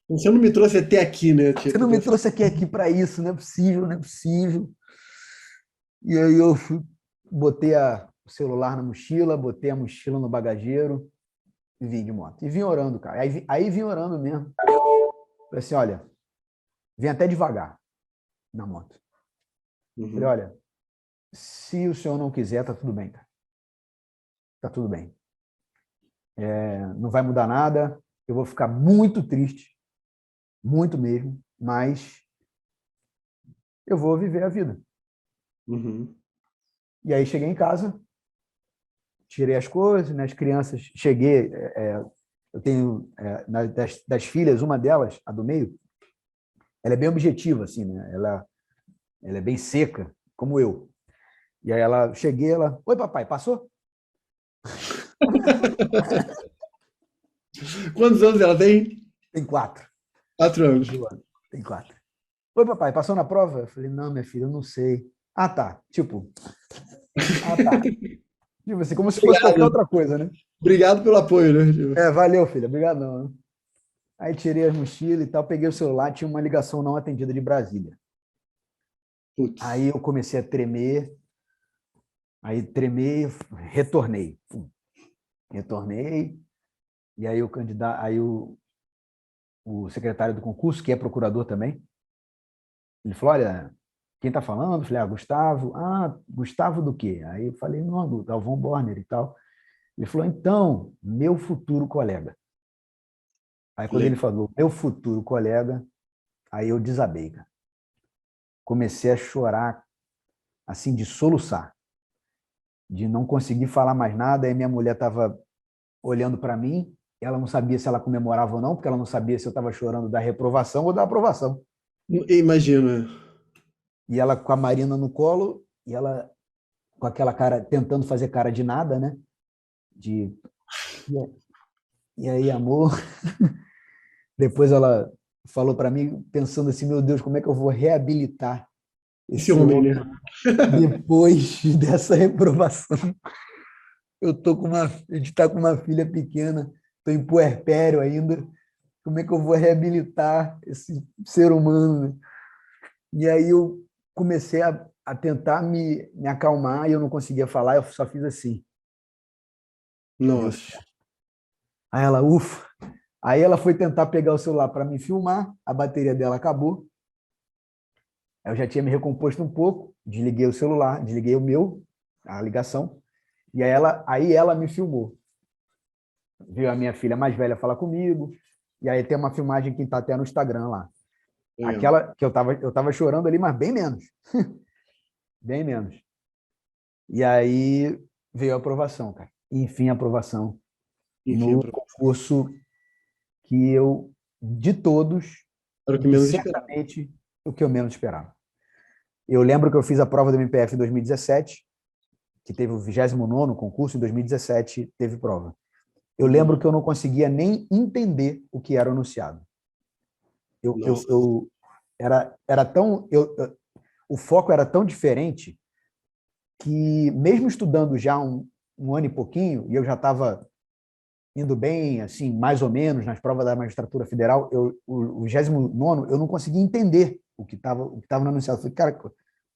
[SPEAKER 1] Você não me trouxe até aqui, né?
[SPEAKER 2] Você
[SPEAKER 1] Tipo,
[SPEAKER 2] não me trouxe aqui para isso, não é possível, não é possível. E aí eu botei o celular na mochila, botei a mochila no bagageiro e vim de moto. E vim orando, cara. Aí vim orando mesmo. Falei assim, olha, vem até devagar na moto. Falei,
[SPEAKER 1] Uhum.
[SPEAKER 2] olha, se o senhor não quiser, tá tudo bem, cara. Tá tudo bem. Não vai mudar nada, eu vou ficar muito triste, muito mesmo, mas eu vou viver a vida.
[SPEAKER 1] Uhum.
[SPEAKER 2] E aí cheguei em casa, tirei as coisas, né, as crianças, cheguei, eu tenho das filhas, uma delas, a do meio, ela é bem objetiva, assim, né? Ela é bem seca, como eu. E aí cheguei, oi papai, passou?
[SPEAKER 1] Quantos anos ela tem?
[SPEAKER 2] Tem 4.
[SPEAKER 1] 4 anos.
[SPEAKER 2] Tem 4. Oi papai, passou na prova? Eu falei, não, minha filha, eu não sei. Ah, tá. Tipo, tá. Tipo assim, como se fosse qualquer
[SPEAKER 1] Obrigado.
[SPEAKER 2] outra coisa, né?
[SPEAKER 1] Obrigado pelo apoio, né? Tipo,
[SPEAKER 2] Valeu, filha, obrigadão. Né? Aí tirei as mochilas e tal, peguei o celular, tinha uma ligação não atendida de Brasília.
[SPEAKER 1] putz.
[SPEAKER 2] Aí eu comecei a tremer, aí tremei, retornei. Retornei, e aí o candidato, aí o secretário do concurso, que é procurador também, ele falou, olha, quem está falando? Eu falei, Gustavo. Ah, Gustavo do quê? Aí eu falei, não, do Galvão Borner e tal. Ele falou, então, meu futuro colega. Aí quando ele
[SPEAKER 1] Legal.
[SPEAKER 2] falou, meu futuro colega, aí eu desabei, cara. Comecei a chorar, assim, de soluçar, de não conseguir falar mais nada. Aí minha mulher estava olhando para mim, ela não sabia se ela comemorava ou não, porque ela não sabia se eu estava chorando da reprovação ou da aprovação.
[SPEAKER 1] Imagina.
[SPEAKER 2] E ela com a Marina no colo, e ela com aquela cara, tentando fazer cara de nada, né? De, e aí, amor? Depois ela falou para mim, pensando assim, meu Deus, como é que eu vou reabilitar
[SPEAKER 1] Esse
[SPEAKER 2] esse
[SPEAKER 1] homem, né?
[SPEAKER 2] homem depois dessa reprovação? A gente está com uma filha pequena, estou em puerpério ainda. Como é que eu vou reabilitar esse ser humano? Né? E aí eu comecei a tentar me acalmar e eu não conseguia falar, eu só fiz assim. Deu
[SPEAKER 1] Nossa.
[SPEAKER 2] certo. Aí ela, ufa. Aí ela foi tentar pegar o celular para me filmar, a bateria dela acabou. Eu já tinha me recomposto um pouco, desliguei o celular, desliguei a ligação, e aí ela me filmou. Veio a minha filha mais velha falar comigo, e aí tem uma filmagem que está até no Instagram lá.
[SPEAKER 1] Legal.
[SPEAKER 2] Aquela que eu tava chorando ali, mas bem menos. Bem menos. E aí veio a aprovação, cara. Enfim, a aprovação
[SPEAKER 1] Enfim,
[SPEAKER 2] no concurso que de todos,
[SPEAKER 1] era o que menos esperava.
[SPEAKER 2] certamente, o que eu menos esperava. Eu lembro que eu fiz a prova do MPF em 2017, que teve o 29º concurso, em 2017 teve prova. Eu lembro que eu não conseguia nem entender o que era o enunciado.
[SPEAKER 1] Nossa.
[SPEAKER 2] O foco era tão diferente que, mesmo estudando já um ano e pouquinho, e eu já estava indo bem, assim, mais ou menos, nas provas da magistratura federal, o 29º, eu não conseguia entender o que estava no enunciado. Eu falei, cara,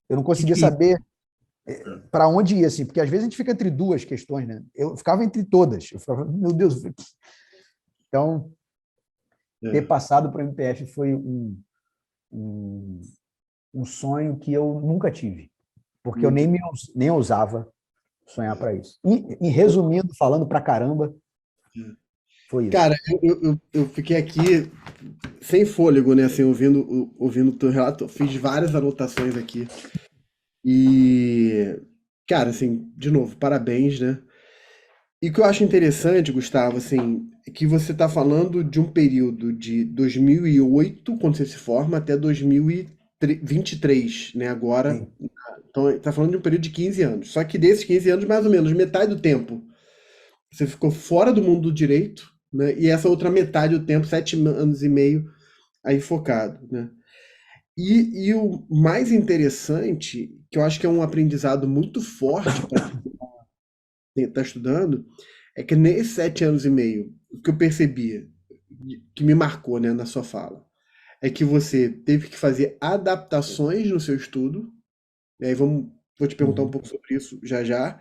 [SPEAKER 2] eu não conseguia saber para onde ir, assim, porque às vezes a gente fica entre duas questões, né? Eu ficava entre todas. Eu ficava, meu Deus. Então, ter passado para o MPF foi um sonho que eu nunca tive, porque eu
[SPEAKER 1] Muito
[SPEAKER 2] nem ousava sonhar para isso. E resumindo, falando para caramba, foi isso.
[SPEAKER 1] Cara, eu fiquei aqui sem fôlego, né? Assim, ouvindo o teu relato, fiz várias anotações aqui. E, cara, assim, de novo, parabéns, né? E o que eu acho interessante, Gustavo, assim, é que você está falando de um período de 2008, quando você se forma, até 2023, né? Agora,
[SPEAKER 2] Sim,
[SPEAKER 1] então, está falando de um período de 15 anos. Só que desses 15 anos, mais ou menos, metade do tempo, você ficou fora do mundo do direito, né? E essa outra metade do tempo, 7 anos e meio, aí focado, né? E o mais interessante, que eu acho que é um aprendizado muito forte para quem está estudando, é que nesses 7 anos e meio, o que eu percebia, que me marcou, né, na sua fala, é que você teve que fazer adaptações no seu estudo, e aí vou te perguntar um
[SPEAKER 2] uhum,
[SPEAKER 1] pouco sobre isso já já,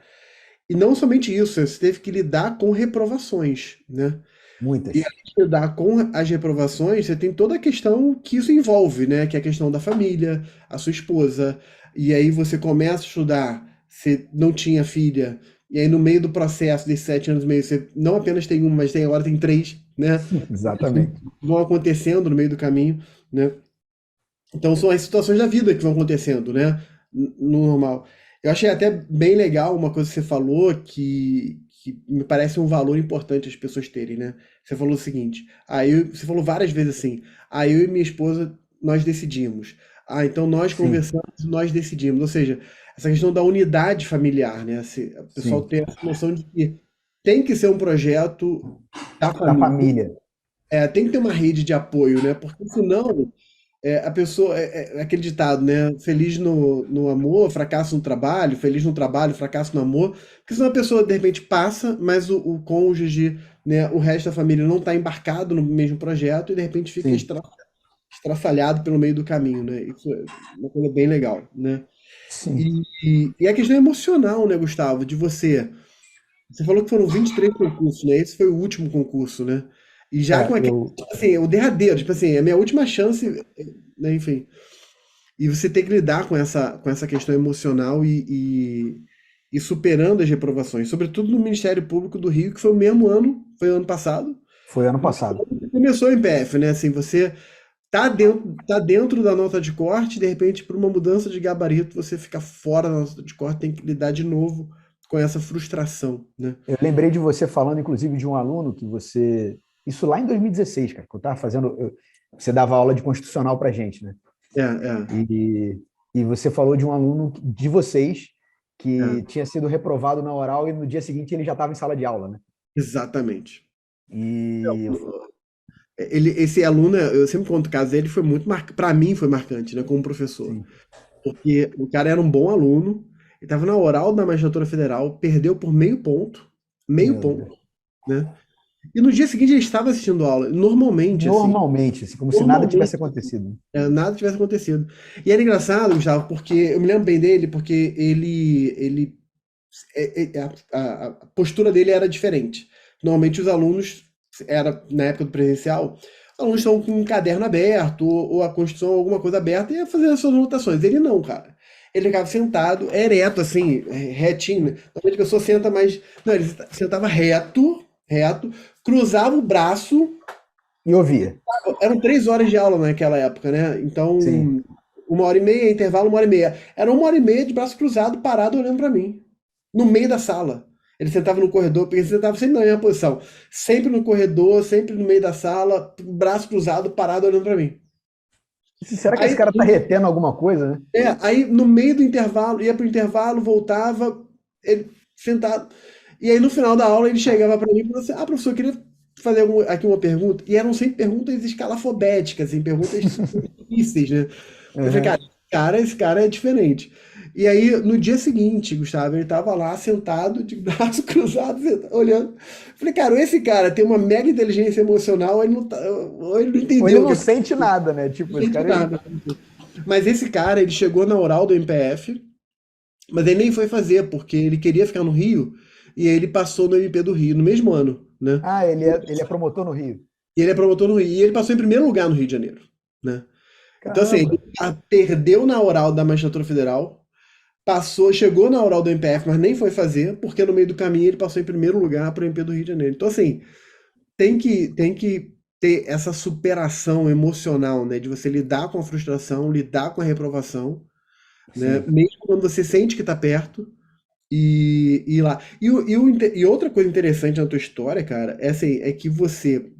[SPEAKER 1] e não somente isso, você teve que lidar com reprovações, né? E
[SPEAKER 2] muitas.
[SPEAKER 1] além de lidar com as reprovações, você tem toda a questão que isso envolve, né? Que é a questão da família, a sua esposa. E aí você começa a estudar, você não tinha filha, e aí no meio do processo desses 7 anos e meio, você não apenas tem uma, mas agora tem três, né?
[SPEAKER 2] Exatamente.
[SPEAKER 1] Vão acontecendo no meio do caminho, né? Então são as situações da vida que vão acontecendo, né? No normal. Eu achei até bem legal uma coisa que você falou que me parece um valor importante as pessoas terem, né? Você falou o seguinte, você falou várias vezes assim, eu e minha esposa, nós decidimos. Então nós
[SPEAKER 2] Sim,
[SPEAKER 1] conversamos, nós decidimos. Ou seja, essa questão da unidade familiar, né? O pessoal
[SPEAKER 2] sim.
[SPEAKER 1] tem essa noção de que tem que ser um projeto da
[SPEAKER 2] Da
[SPEAKER 1] família.
[SPEAKER 2] família.
[SPEAKER 1] Tem que ter uma rede de apoio, né? Porque senão a pessoa, é aquele ditado, né? Feliz no amor, fracasso no trabalho, feliz no trabalho, fracasso no amor. Porque senão a pessoa, de repente, passa, mas o cônjuge, né, o resto da família não está embarcado no mesmo projeto e, de repente, fica
[SPEAKER 2] Sim,
[SPEAKER 1] estraçalhado pelo meio do caminho, né? Isso é uma coisa bem legal, né?
[SPEAKER 2] sim.
[SPEAKER 1] E a questão emocional, né, Gustavo, de você. Você falou que foram 23 concursos, né? Esse foi o último concurso, né? E já com aquele,
[SPEAKER 2] Eu,
[SPEAKER 1] tipo assim, o derradeiro, tipo assim, é a minha última chance, né? Enfim. E você tem que lidar com essa questão emocional e superando as reprovações, sobretudo no Ministério Público do Rio, que foi o mesmo ano, foi ano passado,
[SPEAKER 2] foi ano passado.
[SPEAKER 1] que começou o MPF, né? Assim, você tá dentro da nota de corte, de repente, por uma mudança de gabarito, você fica fora da nota de corte, tem que lidar de novo com essa frustração, né?
[SPEAKER 2] Eu lembrei de você falando, inclusive, de um aluno que você. Isso lá em 2016, cara, que eu estava fazendo. Você dava aula de constitucional para gente, né?
[SPEAKER 1] É, é,
[SPEAKER 2] E você falou de um aluno de vocês que
[SPEAKER 1] é,
[SPEAKER 2] tinha sido reprovado na oral e no dia seguinte ele já estava em sala de aula, né?
[SPEAKER 1] exatamente.
[SPEAKER 2] E.
[SPEAKER 1] Esse aluno, eu sempre conto o caso dele, foi muito marcante, para mim foi marcante, né, como professor.
[SPEAKER 2] Sim.
[SPEAKER 1] Porque o cara era um bom aluno, ele estava na oral da magistratura federal, perdeu por meio
[SPEAKER 2] Meu
[SPEAKER 1] ponto,
[SPEAKER 2] Deus.
[SPEAKER 1] né? E no dia seguinte ele estava assistindo aula, normalmente, assim.
[SPEAKER 2] Normalmente, assim, como se nada tivesse
[SPEAKER 1] Normalmente,
[SPEAKER 2] acontecido.
[SPEAKER 1] nada tivesse acontecido. E era engraçado, Gustavo, porque eu me lembro bem dele, porque a postura dele era diferente. Normalmente os alunos, na época do presencial, os alunos estão com um caderno aberto, ou a Constituição, alguma coisa aberta, e ia fazendo as suas anotações. Ele não, cara. Ele ficava sentado, ereto, assim, retinho, né? Normalmente a pessoa senta mais. Não, ele sentava reto, reto, cruzava o braço.
[SPEAKER 2] E ouvia.
[SPEAKER 1] Eram 3 horas de aula naquela época, né?
[SPEAKER 2] Sim.
[SPEAKER 1] Então, 1 hora e meia, intervalo 1 hora e meia. Era 1 hora e meia de braço cruzado, parado, olhando pra mim. No meio da sala. Ele sentava no corredor, porque ele sentava sempre na mesma posição. Sempre no corredor, sempre no meio da sala, braço cruzado, parado, olhando pra mim.
[SPEAKER 2] Será que esse
[SPEAKER 1] Aí,
[SPEAKER 2] cara tá retendo alguma coisa, né?
[SPEAKER 1] aí no meio do intervalo, ia pro intervalo, voltava, ele sentado. E aí no final da aula ele chegava para mim e falou assim: Ah, professor, eu queria fazer aqui uma pergunta. E eram sempre perguntas escalafobéticas, assim, perguntas difíceis, né? Eu falei,
[SPEAKER 2] Uhum.
[SPEAKER 1] esse cara é diferente. E aí, no dia seguinte, Gustavo, ele tava lá sentado, de braço cruzado, olhando. Eu falei, cara, ou esse cara tem uma mega inteligência emocional, ou ele não, ou ele não
[SPEAKER 2] Ou ele
[SPEAKER 1] entendeu o que
[SPEAKER 2] não
[SPEAKER 1] eu
[SPEAKER 2] sente nada, né?
[SPEAKER 1] não
[SPEAKER 2] Tipo, esse
[SPEAKER 1] entendi
[SPEAKER 2] cara, ele...
[SPEAKER 1] nada. Mas esse cara, ele chegou na oral do MPF, mas ele nem foi fazer, porque ele queria ficar no Rio, e aí ele passou no MP do Rio, no mesmo ano, né?
[SPEAKER 2] Ah, ele é promotor no Rio.
[SPEAKER 1] E ele é promotor no Rio, e ele passou em primeiro lugar no Rio de Janeiro, né? Então, assim, ele
[SPEAKER 2] Caramba.
[SPEAKER 1] perdeu na oral da Magistratura Federal, passou, chegou na oral do MPF, mas nem foi fazer, porque no meio do caminho ele passou em primeiro lugar para o MP do Rio de Janeiro. Então, assim, tem que ter essa superação emocional, né? De você lidar com a frustração, lidar com a reprovação, né?
[SPEAKER 2] Sim.
[SPEAKER 1] Mesmo quando você sente que está perto, e ir lá. E outra coisa interessante na tua história, cara, é, assim, é que você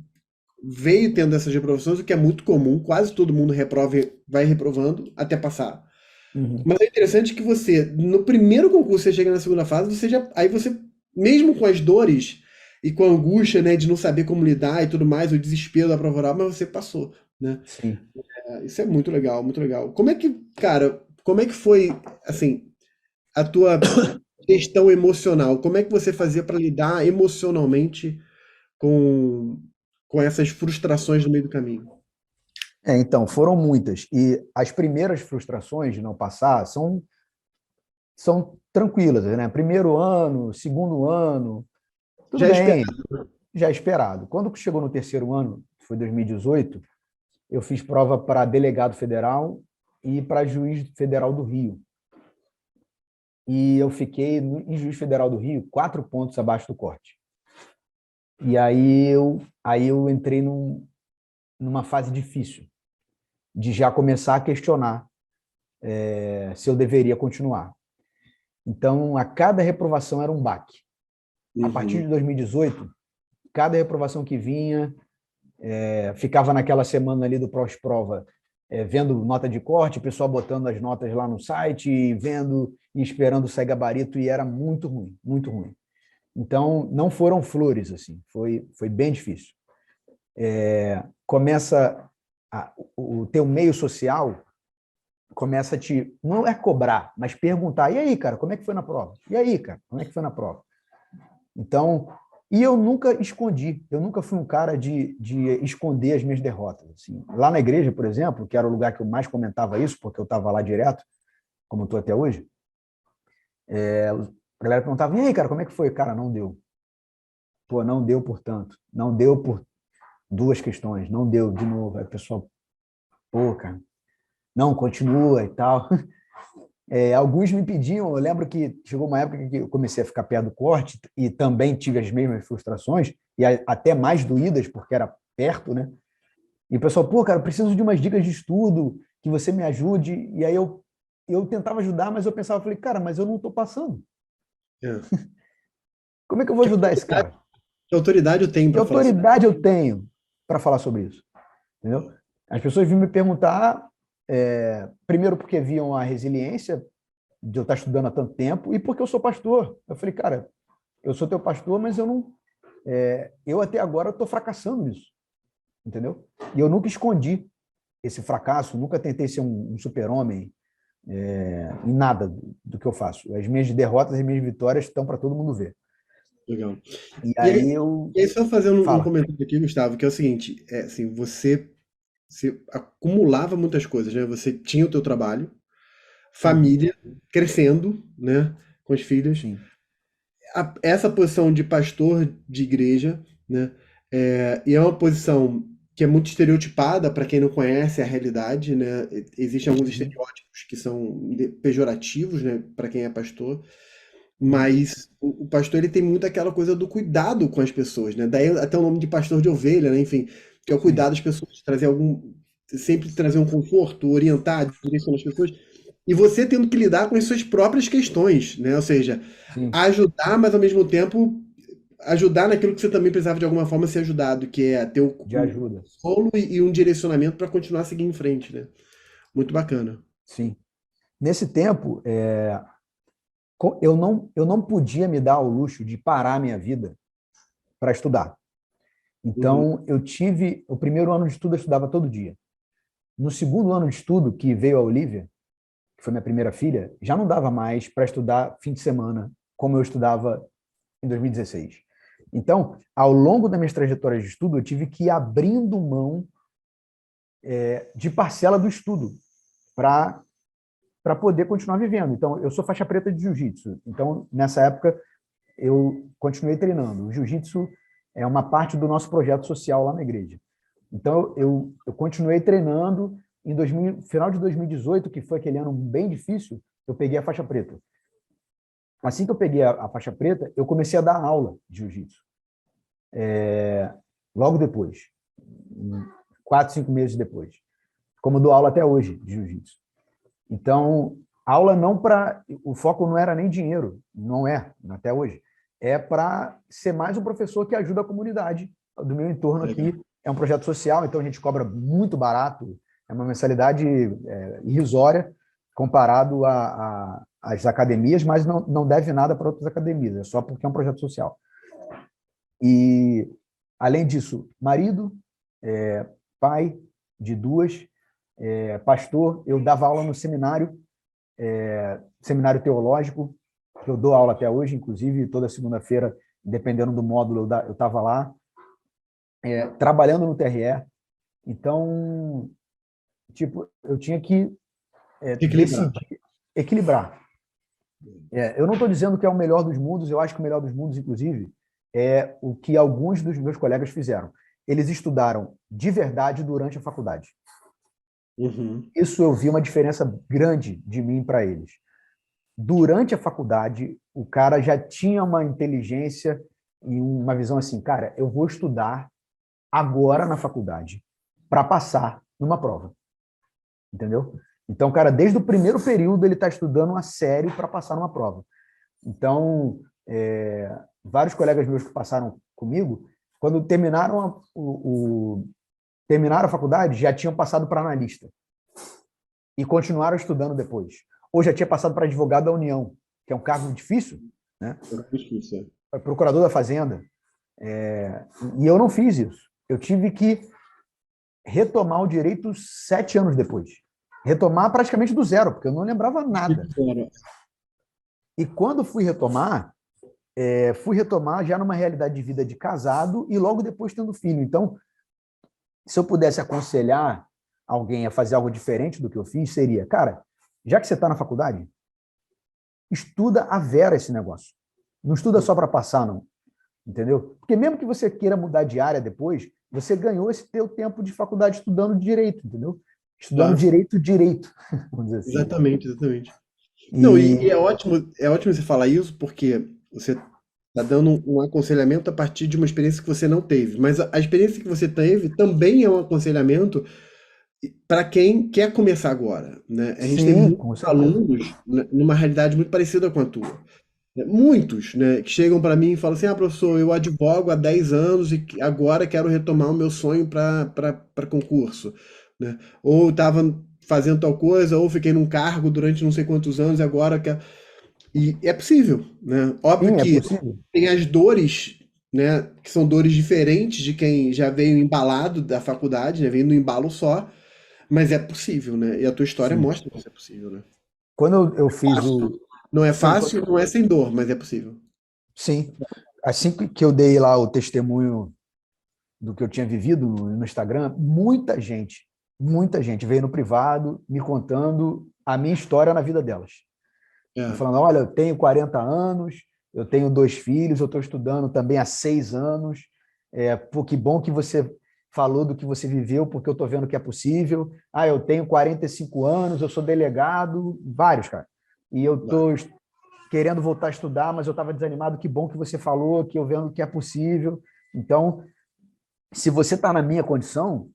[SPEAKER 1] veio tendo essas reprovações, o que é muito comum, quase todo mundo reprova, vai reprovando até passar.
[SPEAKER 2] Uhum.
[SPEAKER 1] Mas é interessante que você, no primeiro concurso, você chega na segunda fase, aí você, mesmo com as dores e com a angústia, né, de não saber como lidar e tudo mais, o desespero da prova oral, mas você passou, né?
[SPEAKER 2] Sim.
[SPEAKER 1] Isso é muito legal, muito legal. Como é que, cara, como é que foi, assim, a tua questão emocional? Como é que você fazia para lidar emocionalmente com, com essas frustrações no meio do caminho?
[SPEAKER 2] Então, foram muitas. E as primeiras frustrações de não passar são tranquilas, né? Primeiro ano, segundo ano, tudo
[SPEAKER 1] Já espera.
[SPEAKER 2] bem, já é esperado. Quando chegou no terceiro ano, que foi 2018, eu fiz prova para delegado federal e para juiz federal do Rio. E eu fiquei em juiz federal do Rio 4 pontos abaixo do corte. E aí eu entrei numa fase difícil de já começar a questionar se eu deveria continuar. Então, a cada reprovação era um baque. A partir
[SPEAKER 1] Uhum.
[SPEAKER 2] de 2018, cada reprovação que vinha, ficava naquela semana ali do pós-prova, vendo nota de corte, o pessoal botando as notas lá no site, vendo e esperando sair gabarito, e era muito ruim, muito ruim. Então, não foram flores, assim, foi bem difícil. Começa o teu meio social começa a te, não é cobrar, mas perguntar, e aí, cara, como é que foi na prova? E aí, cara, como é que foi na prova? Então, e eu nunca escondi, eu nunca fui um cara de esconder as minhas derrotas. Assim. Lá na igreja, por exemplo, que era o lugar que eu mais comentava isso, porque eu estava lá direto, como estou até hoje, a galera perguntava, e aí, cara, como é que foi? Cara, não deu. Pô, não deu por tanto. Não deu por duas questões. Não deu de novo. Aí o pessoal, pô, cara, não, continua e tal. Alguns me pediam, eu lembro que chegou uma época que eu comecei a ficar perto do corte e também tive as mesmas frustrações, e até mais doídas, porque era perto, né? E o pessoal, pô, cara, eu preciso de umas dicas de estudo, que você me ajude. E aí eu tentava ajudar, mas eu pensava, falei, cara, mas eu não estou passando.
[SPEAKER 1] É.
[SPEAKER 2] Como é que eu vou ajudar esse cara?
[SPEAKER 1] Que autoridade eu tenho
[SPEAKER 2] Que
[SPEAKER 1] para falar sobre
[SPEAKER 2] autoridade eu tenho para falar sobre isso? Entendeu? As pessoas vinham me perguntar, primeiro porque viam a resiliência de eu estar estudando há tanto tempo e porque eu sou pastor. Eu falei, cara, eu sou teu pastor, mas eu não, eu até agora estou fracassando nisso, entendeu? E eu nunca escondi esse fracasso, nunca tentei ser um super-homem em nada do que eu faço. As minhas derrotas e as minhas vitórias estão para todo mundo ver.
[SPEAKER 1] Legal.
[SPEAKER 2] E
[SPEAKER 1] E
[SPEAKER 2] aí
[SPEAKER 1] aí,
[SPEAKER 2] eu...
[SPEAKER 1] e aí só fazendo um
[SPEAKER 2] Fala.
[SPEAKER 1] comentário aqui, Gustavo, que é o seguinte, assim, você acumulava muitas coisas, né? Você tinha o teu trabalho,
[SPEAKER 2] Uhum.
[SPEAKER 1] família, crescendo, né? Com os filhos.
[SPEAKER 2] Sim,
[SPEAKER 1] Essa posição de pastor de igreja, né? E é uma posição que é muito estereotipada para quem não conhece a realidade, né? Existem alguns
[SPEAKER 2] uhum,
[SPEAKER 1] estereótipos que são pejorativos, né? Para quem é pastor.
[SPEAKER 2] uhum,
[SPEAKER 1] Mas o pastor ele tem muito aquela coisa do cuidado com as pessoas, né? Daí até o nome de pastor de ovelha, né? Enfim, que é o cuidar
[SPEAKER 2] sim,
[SPEAKER 1] das pessoas, trazer sempre trazer um conforto, orientar, direcionar as pessoas. E você tendo que lidar com as suas próprias questões, né? Ou seja,
[SPEAKER 2] sim,
[SPEAKER 1] ajudar, mas ao mesmo tempo ajudar naquilo que você também precisava de alguma forma ser ajudado, que é ter
[SPEAKER 2] de
[SPEAKER 1] um
[SPEAKER 2] ajuda.
[SPEAKER 1] solo e um direcionamento para continuar a seguir em frente, né? Muito bacana.
[SPEAKER 2] Sim. Nesse tempo, eu não podia me dar ao luxo de parar a minha vida para estudar.
[SPEAKER 1] Uhum.
[SPEAKER 2] Então, eu tive o primeiro ano de estudo, eu estudava todo dia. No segundo ano de estudo, que veio a Olivia, que foi minha primeira filha, já não dava mais para estudar fim de semana, como eu estudava em 2016. Então, ao longo das minhas trajetórias de estudo, eu tive que ir abrindo mão de parcela do estudo para poder continuar vivendo. Então, eu sou faixa preta de jiu-jitsu. Então, nessa época, eu continuei treinando. O jiu-jitsu é uma parte do nosso projeto social lá na igreja. Então, eu continuei treinando. Em 2000, final de 2018, que foi aquele ano bem difícil, eu peguei a faixa preta. Assim que eu peguei a faixa preta, eu comecei a dar aula de jiu-jitsu. Logo depois, 4, 5 meses depois. Como eu dou aula até hoje de jiu-jitsu. Então, aula não para. O foco não era nem dinheiro, não é, até hoje. É para ser mais um professor que ajuda a comunidade do meu entorno
[SPEAKER 1] Legal.
[SPEAKER 2] aqui. É um projeto social, então a gente cobra muito barato, é uma mensalidade irrisória comparado às academias, mas não deve nada para outras academias, é só porque é um projeto social. E, além disso, marido, pai de duas, pastor, eu dava aula no seminário, seminário teológico, que eu dou aula até hoje, inclusive toda segunda-feira, dependendo do módulo, eu estava lá, trabalhando no TRE. Então, tipo, eu tinha que
[SPEAKER 1] Equilibrar.
[SPEAKER 2] decidir, equilibrar. Eu não estou dizendo que é o melhor dos mundos, eu acho que o melhor dos mundos, inclusive, é o que alguns dos meus colegas fizeram. Eles estudaram de verdade durante a faculdade.
[SPEAKER 1] Uhum.
[SPEAKER 2] Isso eu vi uma diferença grande de mim para eles. Durante a faculdade, o cara já tinha uma inteligência e uma visão assim, cara, eu vou estudar agora na faculdade para passar numa prova, entendeu? Então, cara, desde o primeiro período ele está estudando a sério para passar numa prova. Então, vários colegas meus que passaram comigo, quando terminaram a faculdade, já tinham passado para analista e continuaram estudando depois. Ou já tinha passado para advogado da União, que é um cargo difícil, né?
[SPEAKER 1] É difícil.
[SPEAKER 2] Procurador da Fazenda. E eu não fiz isso. Eu tive que retomar o direito 7 anos depois. Retomar praticamente do zero, porque eu não lembrava nada.
[SPEAKER 1] Fora.
[SPEAKER 2] E quando fui retomar já numa realidade de vida de casado e logo depois tendo filho. Então, se eu pudesse aconselhar alguém a fazer algo diferente do que eu fiz, seria, cara, já que você está na faculdade, estuda a vera esse negócio. Não estuda só para passar, não. Entendeu? Porque mesmo que você queira mudar de área depois, você ganhou esse teu tempo de faculdade estudando direito, entendeu? Estudando
[SPEAKER 1] Claro.
[SPEAKER 2] direito, vamos dizer assim.
[SPEAKER 1] Exatamente, exatamente. Não, e
[SPEAKER 2] E
[SPEAKER 1] é ótimo você falar isso, porque você está dando um aconselhamento a partir de uma experiência que você não teve. Mas a experiência que você teve também é um aconselhamento para quem quer começar agora, né? A gente tem
[SPEAKER 2] sim,
[SPEAKER 1] muitos
[SPEAKER 2] com certeza.
[SPEAKER 1] alunos numa realidade muito parecida com a tua. Muitos, né, que chegam para mim e falam assim: ah, professor, eu advogo há 10 anos e agora quero retomar o meu sonho para concurso, né? Ou estava fazendo tal coisa, ou fiquei num cargo durante não sei quantos anos e agora quero. E é possível, né? Óbvio
[SPEAKER 2] Sim, é
[SPEAKER 1] que
[SPEAKER 2] possível.
[SPEAKER 1] tem as dores, né, que são dores diferentes de quem já veio embalado da faculdade, né, veio no embalo só, mas é possível, né? E a tua história
[SPEAKER 2] Sim.
[SPEAKER 1] mostra que isso é possível, né?
[SPEAKER 2] Quando eu fiz o.
[SPEAKER 1] Não é
[SPEAKER 2] Sim,
[SPEAKER 1] fácil, não é sem dor, mas é possível.
[SPEAKER 2] sim. assim que eu dei lá o testemunho do que eu tinha vivido no Instagram, muita gente veio no privado me contando a minha história na vida delas.
[SPEAKER 1] É,
[SPEAKER 2] Falando, olha, eu tenho 40 anos, eu tenho 2 filhos, eu estou estudando também há 6 anos. Pô, que bom que você falou do que você viveu, porque eu estou vendo que é possível. Ah, eu tenho 45 anos, eu sou delegado, vários, cara. E eu estou querendo voltar a estudar, mas eu estava desanimado. Que bom que você falou, que eu vendo que é possível. Então, se você está na minha condição,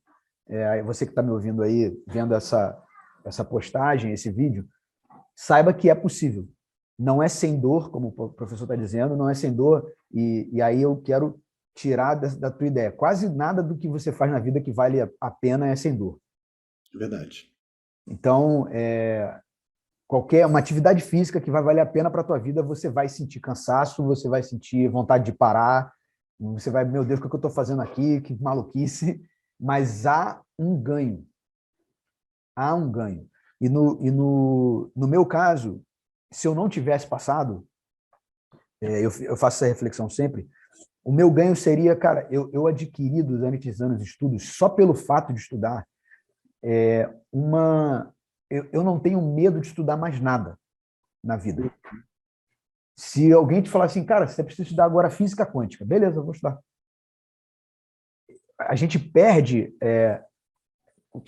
[SPEAKER 2] você que está me ouvindo aí, vendo essa postagem, esse vídeo, saiba que é possível. Não é sem dor, como o professor está dizendo, não é sem dor. E aí eu quero tirar da tua ideia. Quase nada do que você faz na vida que vale a pena é sem dor.
[SPEAKER 1] verdade.
[SPEAKER 2] Então, qualquer uma atividade física que vai valer a pena para a tua vida, você vai sentir cansaço, você vai sentir vontade de parar, você vai, meu Deus, o que eu estou fazendo aqui? Que maluquice. Mas há um ganho. Há um ganho. No meu caso, se eu não tivesse passado, eu faço essa reflexão sempre, o meu ganho seria, cara, eu adquiri durante os anos de estudos, só pelo fato de estudar, eu não tenho medo de estudar mais nada na vida. Se alguém te falar assim, cara, você precisa estudar agora física quântica, beleza, eu vou estudar. A gente perde,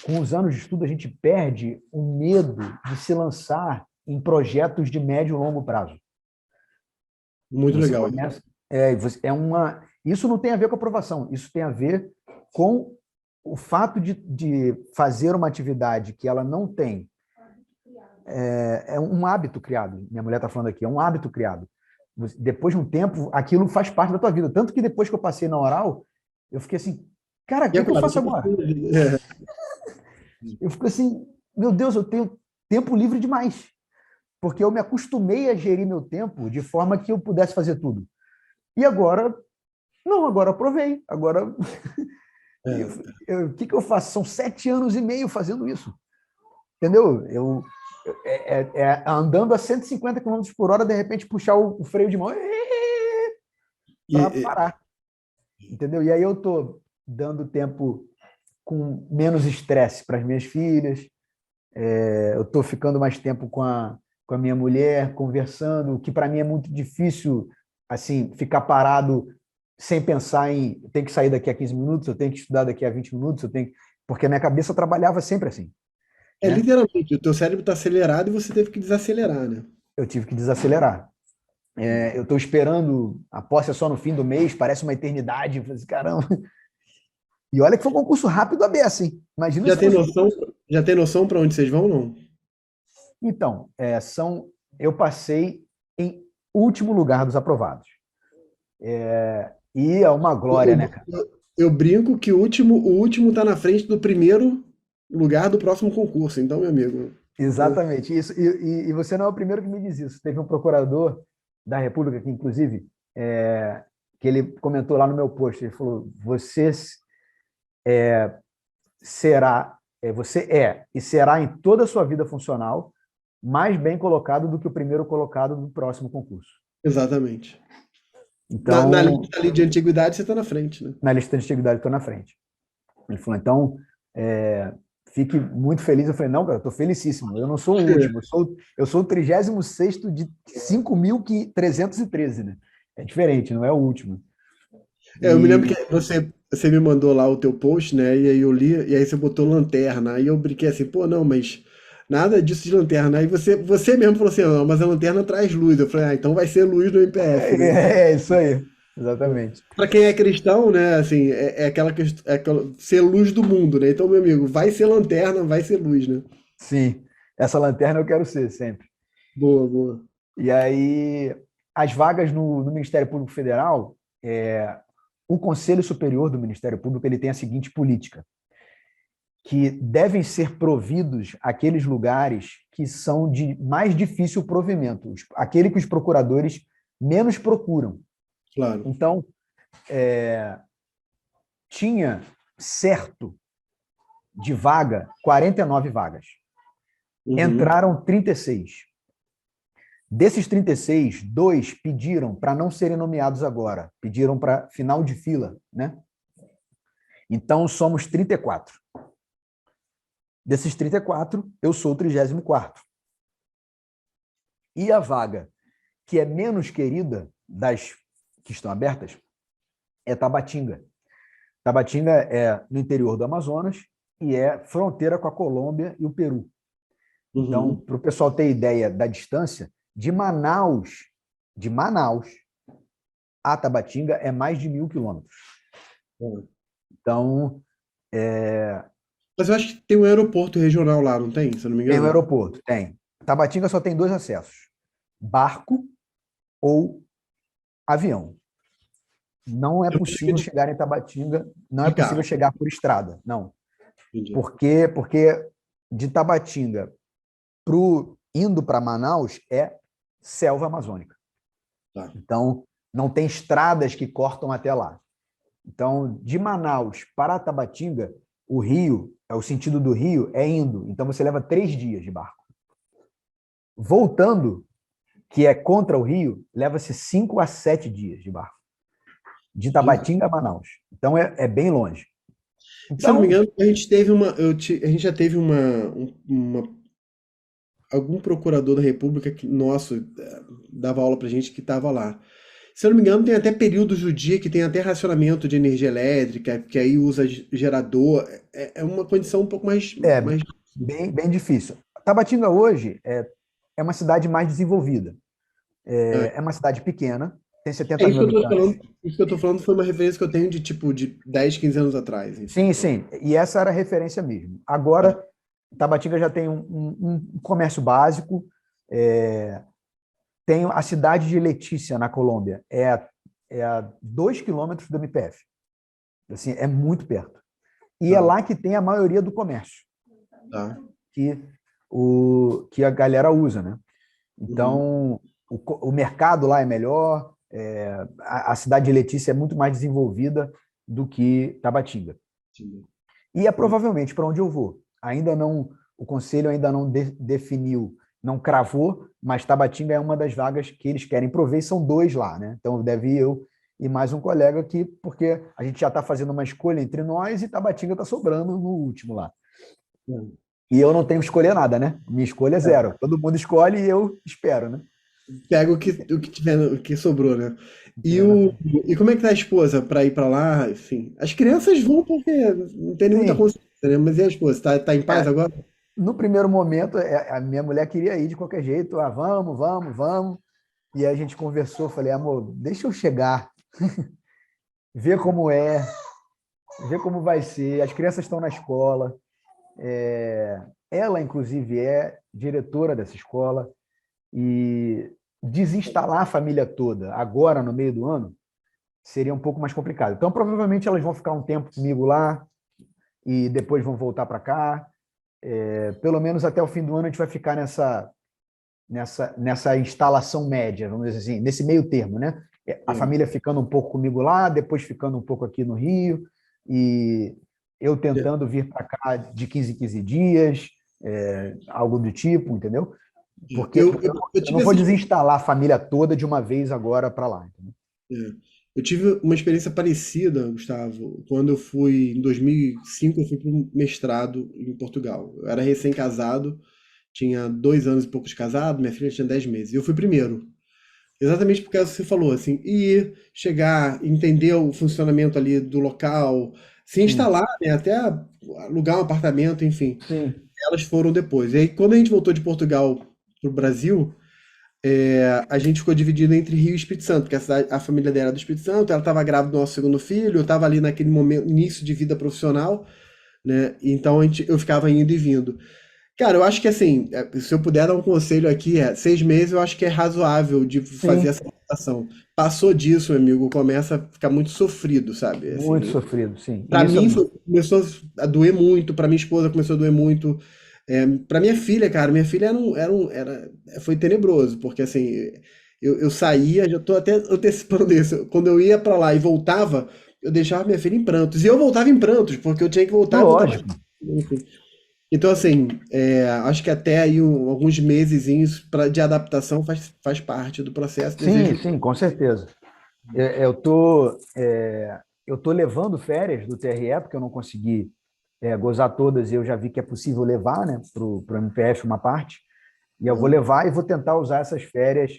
[SPEAKER 2] com os anos de estudo, a gente perde o medo de se lançar em projetos de médio e longo prazo.
[SPEAKER 1] Muito
[SPEAKER 2] Você
[SPEAKER 1] legal.
[SPEAKER 2] começa. Isso não tem a ver com aprovação, isso tem a ver com o fato de fazer uma atividade que ela não tem. É um hábito criado. Minha mulher está falando aqui, é um hábito criado. Depois de um tempo, aquilo faz parte da tua vida. Tanto que depois que eu passei na oral, eu fiquei assim, cara, o
[SPEAKER 1] E
[SPEAKER 2] que eu
[SPEAKER 1] agora?
[SPEAKER 2] faço agora? Eu fico assim, meu Deus, eu tenho tempo livre demais. Porque eu me acostumei a gerir meu tempo de forma que eu pudesse fazer tudo. E agora, não, agora eu provei. Agora, o que eu faço? São 7 anos e meio fazendo isso. Entendeu? Andando a 150 km por hora, de repente puxar o freio de mão para
[SPEAKER 1] E,
[SPEAKER 2] parar. Entendeu? E aí eu estou dando tempo com menos estresse para as minhas filhas, eu estou ficando mais tempo com a minha mulher, conversando, o que para mim é muito difícil, assim, ficar parado sem pensar em eu tenho que sair daqui a 15 minutos, eu tenho que estudar daqui a 20 minutos, porque a minha cabeça trabalhava sempre assim, né?
[SPEAKER 1] literalmente, o teu cérebro está acelerado e você teve que desacelerar, né?
[SPEAKER 2] Eu tive que desacelerar. Eu estou esperando, a posse é só no fim do mês, parece uma eternidade. Eu falei assim, caramba. E olha que foi um concurso rápido a beça, hein? Imagina
[SPEAKER 1] Já
[SPEAKER 2] se
[SPEAKER 1] tem
[SPEAKER 2] fosse.
[SPEAKER 1] noção, já tem noção para onde vocês vão, não?
[SPEAKER 2] Então, eu passei em último lugar dos aprovados. E é uma glória, né, cara?
[SPEAKER 1] Eu brinco que o último tá na frente do primeiro lugar do próximo concurso. Então, meu amigo, né?
[SPEAKER 2] Exatamente isso. E você não é o primeiro que me diz isso. Teve um procurador da República, que inclusive, que ele comentou lá no meu post, ele falou: você é e será em toda a sua vida funcional mais bem colocado do que o primeiro colocado no próximo concurso.
[SPEAKER 1] Exatamente. Na
[SPEAKER 2] Então,
[SPEAKER 1] lista ali de antiguidade, você tá na frente, né?
[SPEAKER 2] na lista de antiguidade, estou na frente. Ele falou, então, fique muito feliz. Eu falei, não, cara, eu estou felicíssimo. Eu não sou o último, eu sou o 36º de 5.313, né? É diferente, não é o último.
[SPEAKER 1] Eu me lembro
[SPEAKER 2] E,
[SPEAKER 1] que você me mandou lá o teu post, né? E aí eu li, e aí você botou lanterna. Aí eu brinquei assim, pô, não, mas nada disso de lanterna. Aí você mesmo falou assim, não, mas a lanterna traz luz. Eu falei, então vai ser luz no MPF, né?
[SPEAKER 2] é isso aí, exatamente.
[SPEAKER 1] Para quem é cristão, né, assim, ser luz do mundo, né? Então, meu amigo, vai ser lanterna, vai ser luz, né?
[SPEAKER 2] Sim, essa lanterna eu quero ser sempre.
[SPEAKER 1] Boa, boa.
[SPEAKER 2] E aí, as vagas no Ministério Público Federal, o Conselho Superior do Ministério Público ele tem a seguinte política, que devem ser providos aqueles lugares que são de mais difícil provimento, aquele que os procuradores menos procuram.
[SPEAKER 1] Claro.
[SPEAKER 2] Então, tinha certo de vaga 49 vagas.
[SPEAKER 1] Uhum.
[SPEAKER 2] Entraram 36. Desses 36, dois pediram para não serem nomeados agora, pediram para final de fila, né? Então, somos 34. Desses 34, eu sou o 34º. E a vaga que é menos querida das que estão abertas é Tabatinga. Tabatinga é no interior do Amazonas e é fronteira com a Colômbia e o Peru. Então, para o pessoal ter ideia da distância, de Manaus a Tabatinga é mais de 1.000 quilômetros. Então,
[SPEAKER 1] Mas eu acho que tem um aeroporto regional lá, não tem? Se eu não me
[SPEAKER 2] tem um
[SPEAKER 1] engano.
[SPEAKER 2] aeroporto, tem. Tabatinga só tem 2 acessos: barco ou avião. Não é possível chegar em Tabatinga, não é possível chegar por estrada, não.
[SPEAKER 1] Entendi.
[SPEAKER 2] Porque de Tabatinga indo para Manaus é selva amazônica.
[SPEAKER 1] Tá.
[SPEAKER 2] Então, não tem estradas que cortam até lá. Então, de Manaus para Tabatinga, o sentido do rio é indo. Então, você leva 3 dias de barco. Voltando, que é contra o rio, leva-se 5 a 7 dias de barco. De Tabatinga a Manaus. Então, é bem longe.
[SPEAKER 1] Se eu não me engano, a gente teve a gente já teve algum procurador da República nosso dava aula pra gente que estava lá. Se eu não me engano, tem até períodos do dia que tem até racionamento de energia elétrica, que aí usa gerador. É uma condição um pouco mais...
[SPEAKER 2] Bem difícil. Tabatinga hoje é uma cidade mais desenvolvida. É uma cidade pequena, tem 70 mil habitantes.
[SPEAKER 1] Isso que eu tô falando foi uma referência que eu tenho de 10, 15 anos atrás.
[SPEAKER 2] Enfim. Sim. E essa era a referência mesmo. Agora, Tabatinga já tem um comércio básico, tem a cidade de Letícia, na Colômbia, é a 2 quilômetros do MPF. Assim, é muito perto. E é lá que tem a maioria do comércio que a galera usa, né? Então, o mercado lá é melhor, a cidade de Letícia é muito mais desenvolvida do que Tabatinga. E é provavelmente para onde eu vou. O conselho ainda não definiu, não cravou, mas Tabatinga é uma das vagas que eles querem prover, e são 2 lá, né? Então deve ir eu e mais um colega aqui, porque a gente já está fazendo uma escolha entre nós e Tabatinga está sobrando no último lá. E eu não tenho que escolher nada, né? Minha escolha é 0. Todo mundo escolhe e eu espero, né?
[SPEAKER 1] Pega o que sobrou, né? E como é que tá a esposa para ir para lá? Enfim, as crianças vão porque não tem muita consciência, né? Mas e a esposa? Tá em paz agora?
[SPEAKER 2] No primeiro momento, a minha mulher queria ir de qualquer jeito. Vamos. E aí a gente conversou, falei, amor, deixa eu chegar, ver como é, ver como vai ser. As crianças estão na escola. Ela, inclusive, é diretora dessa escola. E desinstalar a família toda agora, no meio do ano, seria um pouco mais complicado. Então, provavelmente, elas vão ficar um tempo comigo lá e depois vão voltar para cá. Pelo menos até o fim do ano, a gente vai ficar nessa instalação média, vamos dizer assim, nesse meio termo, né? A família ficando um pouco comigo lá, depois ficando um pouco aqui no Rio, e eu tentando vir para cá de 15 em 15 dias, algo do tipo, entendeu? Porque eu não vou desinstalar a família toda de uma vez agora para lá.
[SPEAKER 1] Eu tive uma experiência parecida, Gustavo, quando eu fui, em 2005, eu fui para um mestrado em Portugal. Eu era recém-casado, tinha 2 anos e pouco de casado, minha filha tinha 10 meses. E eu fui primeiro. Exatamente porque você falou, assim, ir, chegar, entender o funcionamento ali do local, se instalar, né, até alugar um apartamento, enfim.
[SPEAKER 2] Sim.
[SPEAKER 1] Elas foram depois. E aí, quando a gente voltou de Portugal para o Brasil, a gente ficou dividido entre Rio e Espírito Santo, porque a família dela era do Espírito Santo, ela estava grávida do nosso segundo filho, eu estava ali naquele momento, início de vida profissional, né? Então eu ficava indo e vindo. Cara, eu acho que assim, se eu puder dar um conselho aqui, 6 meses eu acho que é razoável de fazer essa adaptação. Passou disso, meu amigo, começa a ficar muito sofrido, sabe? Assim,
[SPEAKER 2] Muito sofrido, sim.
[SPEAKER 1] para mim começou a doer muito, para minha esposa começou a doer muito. Para minha filha, cara, minha filha foi tenebroso, porque assim, eu saía, já tô até antecipando isso, quando eu ia para lá e voltava, eu deixava minha filha em prantos, e eu voltava em prantos, porque eu tinha que voltar e voltar.
[SPEAKER 2] Lógico.
[SPEAKER 1] Enfim. Então, assim, acho que até aí alguns mesezinhos de adaptação faz parte do processo.
[SPEAKER 2] Sim,
[SPEAKER 1] Desejo.
[SPEAKER 2] sim, com certeza. Eu tô levando férias do TRE, porque eu não consegui gozar todas, e eu já vi que é possível levar, né, para o MPF uma parte, e eu vou
[SPEAKER 1] Uhum.
[SPEAKER 2] levar e vou tentar usar essas férias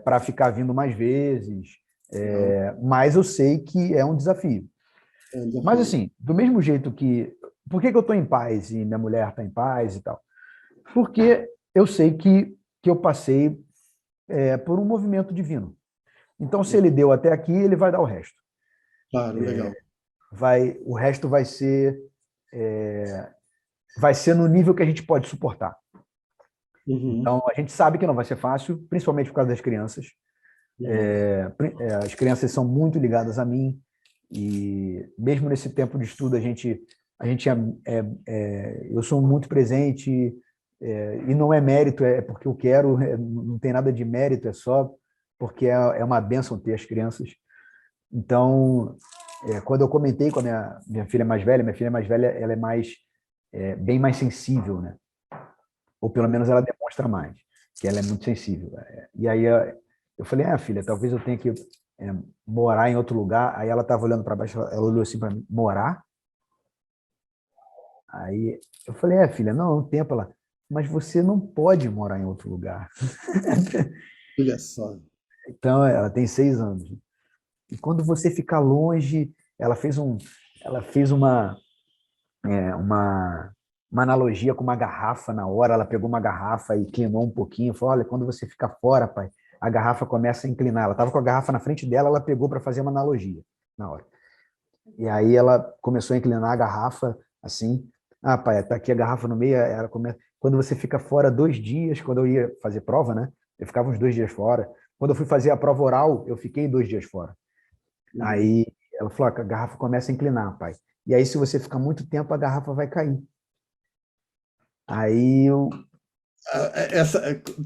[SPEAKER 2] para ficar vindo mais vezes,
[SPEAKER 1] Legal.
[SPEAKER 2] mas eu sei que é um desafio.
[SPEAKER 1] É um
[SPEAKER 2] Mas
[SPEAKER 1] desafio.
[SPEAKER 2] assim, do mesmo jeito que... Por que que eu estou em paz e minha mulher está em paz e tal? Porque eu sei que eu passei por um movimento divino. Então, se ele deu até aqui, ele vai dar o resto.
[SPEAKER 1] Claro, legal.
[SPEAKER 2] O resto vai ser no nível que a gente pode suportar.
[SPEAKER 1] Uhum.
[SPEAKER 2] Então, a gente sabe que não vai ser fácil, principalmente por causa das crianças.
[SPEAKER 1] Uhum.
[SPEAKER 2] As crianças são muito ligadas a mim e mesmo nesse tempo de estudo eu sou muito presente, e não é mérito, é porque eu quero, não tem nada de mérito, é só porque é uma bênção ter as crianças. Então, quando eu comentei com a minha filha mais velha, ela é bem mais sensível, né? Ou pelo menos ela demonstra mais, que ela é muito sensível. E aí eu falei, filha, talvez eu tenha que morar em outro lugar. Aí ela estava olhando para baixo, ela olhou assim para mim, morar? Aí eu falei, filha, não, um tempo. Ela, mas você não pode morar em outro lugar.
[SPEAKER 1] Olha só.
[SPEAKER 2] Então, ela tem 6 anos. E quando você ficar longe, ela fez uma analogia com uma garrafa na hora. Ela pegou uma garrafa e inclinou um pouquinho. Falou: olha, quando você fica fora, pai, a garrafa começa a inclinar. Ela estava com a garrafa na frente dela, ela pegou para fazer uma analogia na hora. E aí ela começou a inclinar a garrafa assim. Ah, pai, tá aqui a garrafa no meio. Quando você fica fora 2 dias, quando eu ia fazer prova, né? Eu ficava uns 2 dias fora. Quando eu fui fazer a prova oral, eu fiquei 2 dias fora.
[SPEAKER 1] Uhum.
[SPEAKER 2] Aí ela falou: a garrafa começa a inclinar, pai. E aí, se você ficar muito tempo, a garrafa vai cair. Aí eu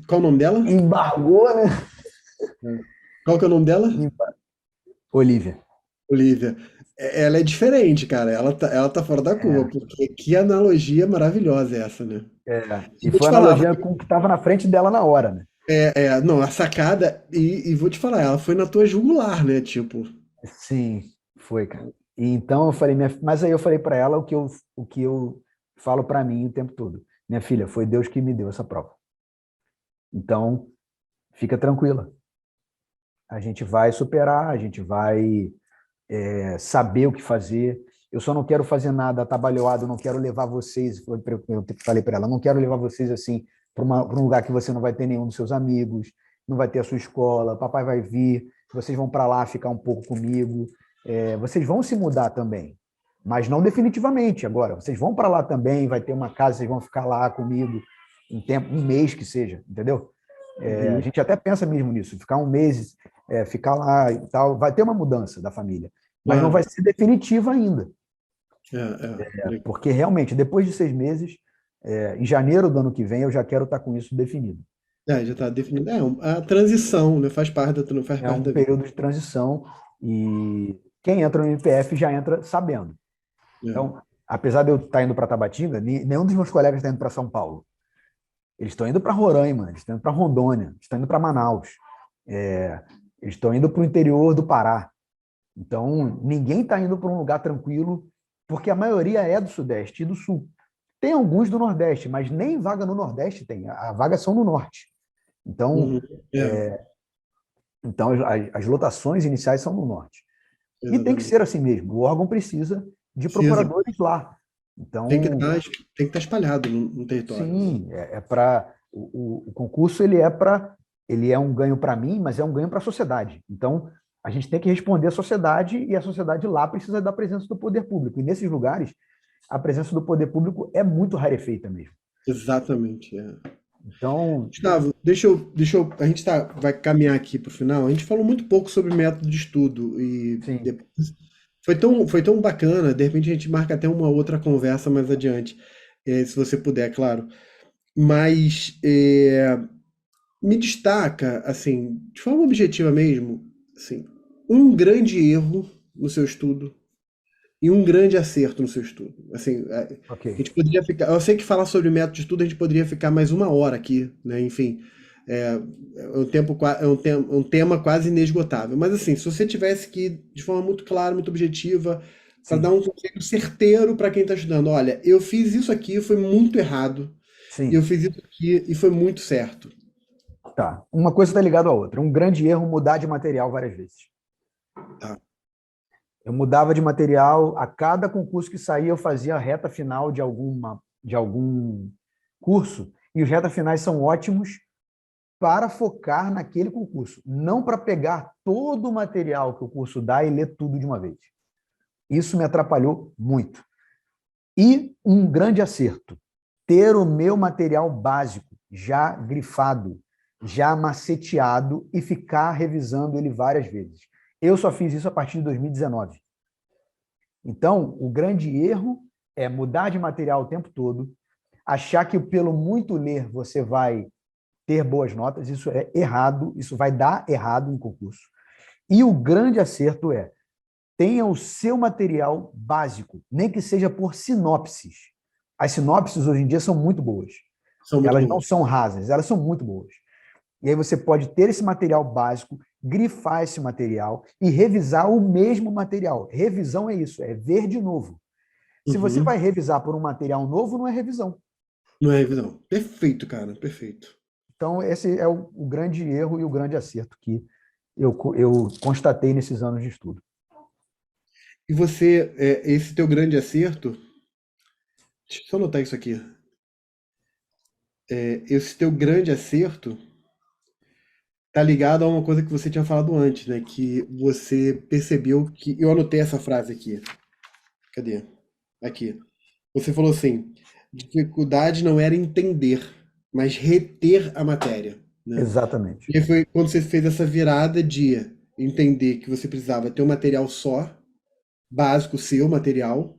[SPEAKER 1] Qual o nome dela?
[SPEAKER 2] embargou, né?
[SPEAKER 1] É. Qual que é o nome dela?
[SPEAKER 2] Olivia.
[SPEAKER 1] Olivia. Ela é diferente, cara. Ela tá fora da curva,
[SPEAKER 2] É,
[SPEAKER 1] porque que analogia maravilhosa é essa, né?
[SPEAKER 2] e
[SPEAKER 1] Vou te
[SPEAKER 2] foi
[SPEAKER 1] falar,
[SPEAKER 2] analogia com o que estava na frente dela na hora, né?
[SPEAKER 1] não, a sacada, e vou te falar, ela foi na tua jugular, né? Tipo,
[SPEAKER 2] Sim, foi, cara. E então eu falei, mas aí eu falei para ela o que eu falo para mim o tempo todo. Minha filha, foi Deus que me deu essa prova. Então, fica tranquila. A gente vai superar, a gente vai saber o que fazer. Eu só não quero fazer nada atabalhoado, não quero levar vocês, eu falei para ela, não quero levar vocês assim para um lugar que você não vai ter nenhum dos seus amigos, não vai ter a sua escola, papai vai vir, vocês vão para lá ficar um pouco comigo, vocês vão se mudar também, mas não definitivamente agora, vocês vão para lá também, vai ter uma casa, vocês vão ficar lá comigo um mês que seja, entendeu? A
[SPEAKER 1] uhum,
[SPEAKER 2] gente até pensa mesmo nisso, ficar um mês, ficar lá e tal, vai ter uma mudança da família, mas não vai
[SPEAKER 1] claro.
[SPEAKER 2] ser definitiva ainda,
[SPEAKER 1] Legal.
[SPEAKER 2] porque realmente, depois de 6 meses, em janeiro do ano que vem, eu já quero estar com isso definido.
[SPEAKER 1] Já tá definido. A transição, né? Faz
[SPEAKER 2] É
[SPEAKER 1] parte
[SPEAKER 2] um
[SPEAKER 1] da vida.
[SPEAKER 2] período de transição e quem entra no MPF já entra sabendo.
[SPEAKER 1] É.
[SPEAKER 2] Então, apesar de eu estar indo para Tabatinga, nenhum dos meus colegas está indo para São Paulo. Eles estão indo para Roraima, eles estão indo para Rondônia, eles estão indo para Manaus, eles estão indo para o interior do Pará. Então, ninguém está indo para um lugar tranquilo, porque a maioria é do Sudeste e do Sul. Tem alguns do Nordeste, mas nem vaga no Nordeste tem. A vaga são no Norte. Então,
[SPEAKER 1] Uhum, é,
[SPEAKER 2] então as lotações iniciais são no Norte. E tem que
[SPEAKER 1] exatamente.
[SPEAKER 2] ser assim mesmo. O órgão precisa de
[SPEAKER 1] Precisa,
[SPEAKER 2] procuradores lá.
[SPEAKER 1] tem que
[SPEAKER 2] Então,
[SPEAKER 1] estar, tem que estar espalhado no território, né?
[SPEAKER 2] sim, é para o concurso ele é um ganho para mim, mas é um ganho para a sociedade. Então, a gente tem que responder à sociedade e a sociedade lá precisa da presença do poder público. E nesses lugares, a presença do poder público é muito rarefeita mesmo.
[SPEAKER 1] Exatamente.
[SPEAKER 2] Então,
[SPEAKER 1] Gustavo, a gente vai caminhar aqui para o final. A gente falou muito pouco sobre método de estudo e
[SPEAKER 2] sim,
[SPEAKER 1] foi tão bacana. De repente a gente marca até uma outra conversa mais adiante, se você puder, claro. Mas me destaca, assim, de forma objetiva mesmo, assim, um grande erro no seu estudo e um grande acerto no seu estudo. Assim,
[SPEAKER 2] Ok.
[SPEAKER 1] a gente poderia ficar. Eu sei que falar sobre método de estudo a gente poderia ficar mais uma hora aqui, né? Enfim, é um tempo, é um tema quase inesgotável. Mas assim, se você tivesse que ir de forma muito clara, muito objetiva, para dar
[SPEAKER 2] Sim,
[SPEAKER 1] um conselho certeiro para quem está estudando, olha, eu fiz isso aqui, foi muito errado, e eu
[SPEAKER 2] sim.
[SPEAKER 1] fiz isso aqui e foi muito certo.
[SPEAKER 2] Tá. Uma coisa está ligada à outra. Um grande erro mudar de material várias vezes.
[SPEAKER 1] Tá.
[SPEAKER 2] Eu mudava de material, a cada concurso que saía, eu fazia a reta final de algum curso, e os retas finais são ótimos para focar naquele concurso, não para pegar todo o material que o curso dá e ler tudo de uma vez. Isso me atrapalhou muito. E um grande acerto, ter o meu material básico já grifado, já maceteado e ficar revisando ele várias vezes. Eu só fiz isso a partir de 2019. Então, o grande erro é mudar de material o tempo todo, achar que pelo muito ler você vai ter boas notas, isso é errado, isso vai dar errado em concurso. E o grande acerto é tenha o seu material básico, nem que seja por sinopses. As sinopses hoje em dia são muito boas.
[SPEAKER 1] São muito
[SPEAKER 2] Elas não
[SPEAKER 1] boas.
[SPEAKER 2] são rasas, elas são muito boas. E aí você pode ter esse material básico, grifar esse material e revisar o mesmo material. Revisão é isso, é ver de novo. Se você
[SPEAKER 1] Uhum.
[SPEAKER 2] vai revisar por um material novo, não é revisão.
[SPEAKER 1] Não é revisão. Perfeito, cara, perfeito.
[SPEAKER 2] Então, esse é o grande erro e o grande acerto que eu constatei nesses anos de estudo.
[SPEAKER 1] E você, esse teu grande acerto, deixa eu só anotar isso aqui. Esse teu grande acerto tá ligado a uma coisa que você tinha falado antes, né? Que você percebeu que. Eu anotei essa frase aqui. Cadê? Aqui. Você falou assim: dificuldade não era entender, mas reter a matéria, né?
[SPEAKER 2] Exatamente.
[SPEAKER 1] E aí foi quando você fez essa virada de entender que você precisava ter um material só, básico seu material,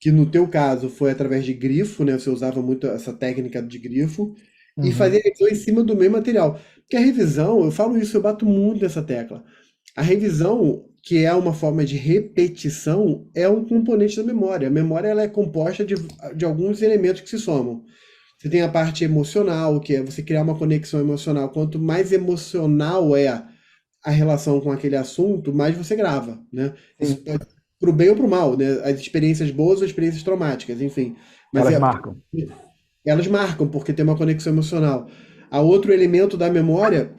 [SPEAKER 1] que no teu caso foi através de grifo, né? Você usava muito essa técnica de grifo e fazia
[SPEAKER 2] Uhum.
[SPEAKER 1] revisão em cima do mesmo material. Porque a revisão, eu falo isso, eu bato muito nessa tecla. A revisão, que é uma forma de repetição, é um componente da memória. A memória ela é composta de alguns elementos que se somam. Você tem a parte emocional, que é você criar uma conexão emocional. Quanto mais emocional é a relação com aquele assunto, mais você grava, né? Isso
[SPEAKER 2] Sim,
[SPEAKER 1] pode pro bem ou pro mal, né? As experiências boas ou experiências traumáticas, enfim. Mas
[SPEAKER 2] elas marcam.
[SPEAKER 1] elas marcam porque tem uma conexão emocional. A outro elemento da memória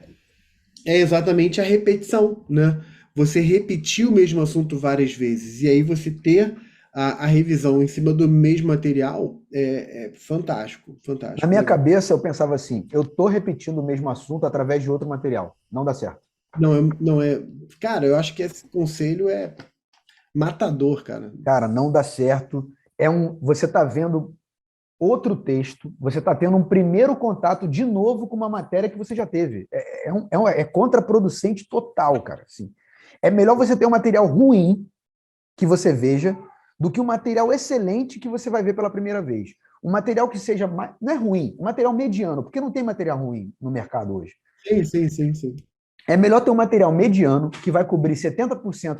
[SPEAKER 1] é exatamente a repetição, né? Você repetir o mesmo assunto várias vezes e aí você ter a revisão em cima do mesmo material é fantástico,
[SPEAKER 2] Na
[SPEAKER 1] fantástico,
[SPEAKER 2] minha
[SPEAKER 1] legal.
[SPEAKER 2] cabeça, eu pensava assim: eu estou repetindo o mesmo assunto através de outro material. Não dá certo.
[SPEAKER 1] Não é, cara, eu acho que esse conselho é matador, cara.
[SPEAKER 2] Cara, não dá certo. Você está vendo outro texto, você está tendo um primeiro contato de novo com uma matéria que você já teve. É contraproducente total, cara. Assim. É melhor você ter um material ruim que você veja do que um material excelente que você vai ver pela primeira vez. Um material que seja não é ruim, um material mediano, porque não tem material ruim no mercado hoje.
[SPEAKER 1] Sim, sim, sim, sim.
[SPEAKER 2] É melhor ter um material mediano que vai cobrir 70%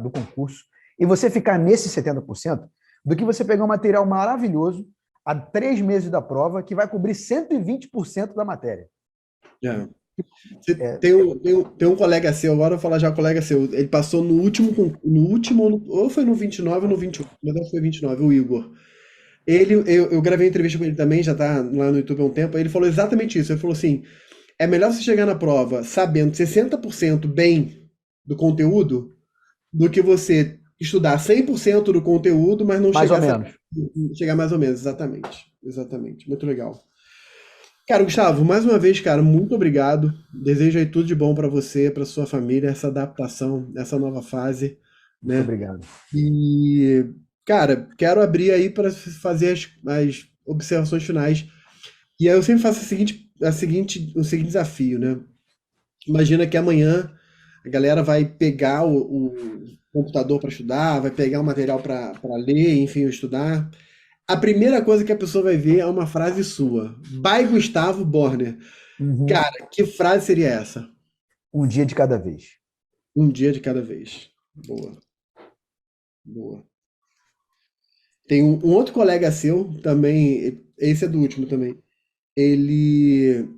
[SPEAKER 2] do concurso e você ficar nesse 70% do que você pegar um material maravilhoso há 3 meses da prova que vai cobrir 120% da matéria.
[SPEAKER 1] É.
[SPEAKER 2] É,
[SPEAKER 1] Tem um colega seu, agora eu vou falar já colega seu, ele passou no último, ou foi no 29 ou no 28, mas acho que foi 29, o Igor. Eu gravei entrevista com ele também, já tá lá no YouTube há um tempo, aí ele falou exatamente isso, ele falou assim, é melhor você chegar na prova sabendo 60% bem do conteúdo, do que você estudar 100% do conteúdo, mas não
[SPEAKER 2] mais ou
[SPEAKER 1] chegar,
[SPEAKER 2] menos.
[SPEAKER 1] chegar mais ou menos, exatamente, exatamente, muito legal. Cara, Gustavo, mais uma vez, cara, muito obrigado. Desejo aí tudo de bom pra você, pra sua família, essa adaptação, essa nova fase,
[SPEAKER 2] Muito
[SPEAKER 1] né?
[SPEAKER 2] obrigado.
[SPEAKER 1] E, cara, quero abrir aí para fazer as observações finais. E aí eu sempre faço o seguinte desafio, né? Imagina que amanhã a galera vai pegar o computador para estudar, vai pegar o material para ler, enfim, estudar. A primeira coisa que a pessoa vai ver é uma frase sua. By Gustavo Borner.
[SPEAKER 2] Uhum.
[SPEAKER 1] Cara, que frase seria essa?
[SPEAKER 2] Um dia de cada vez.
[SPEAKER 1] Um dia de cada vez. Boa, boa. Tem um outro colega seu também, esse é do último também. Ele,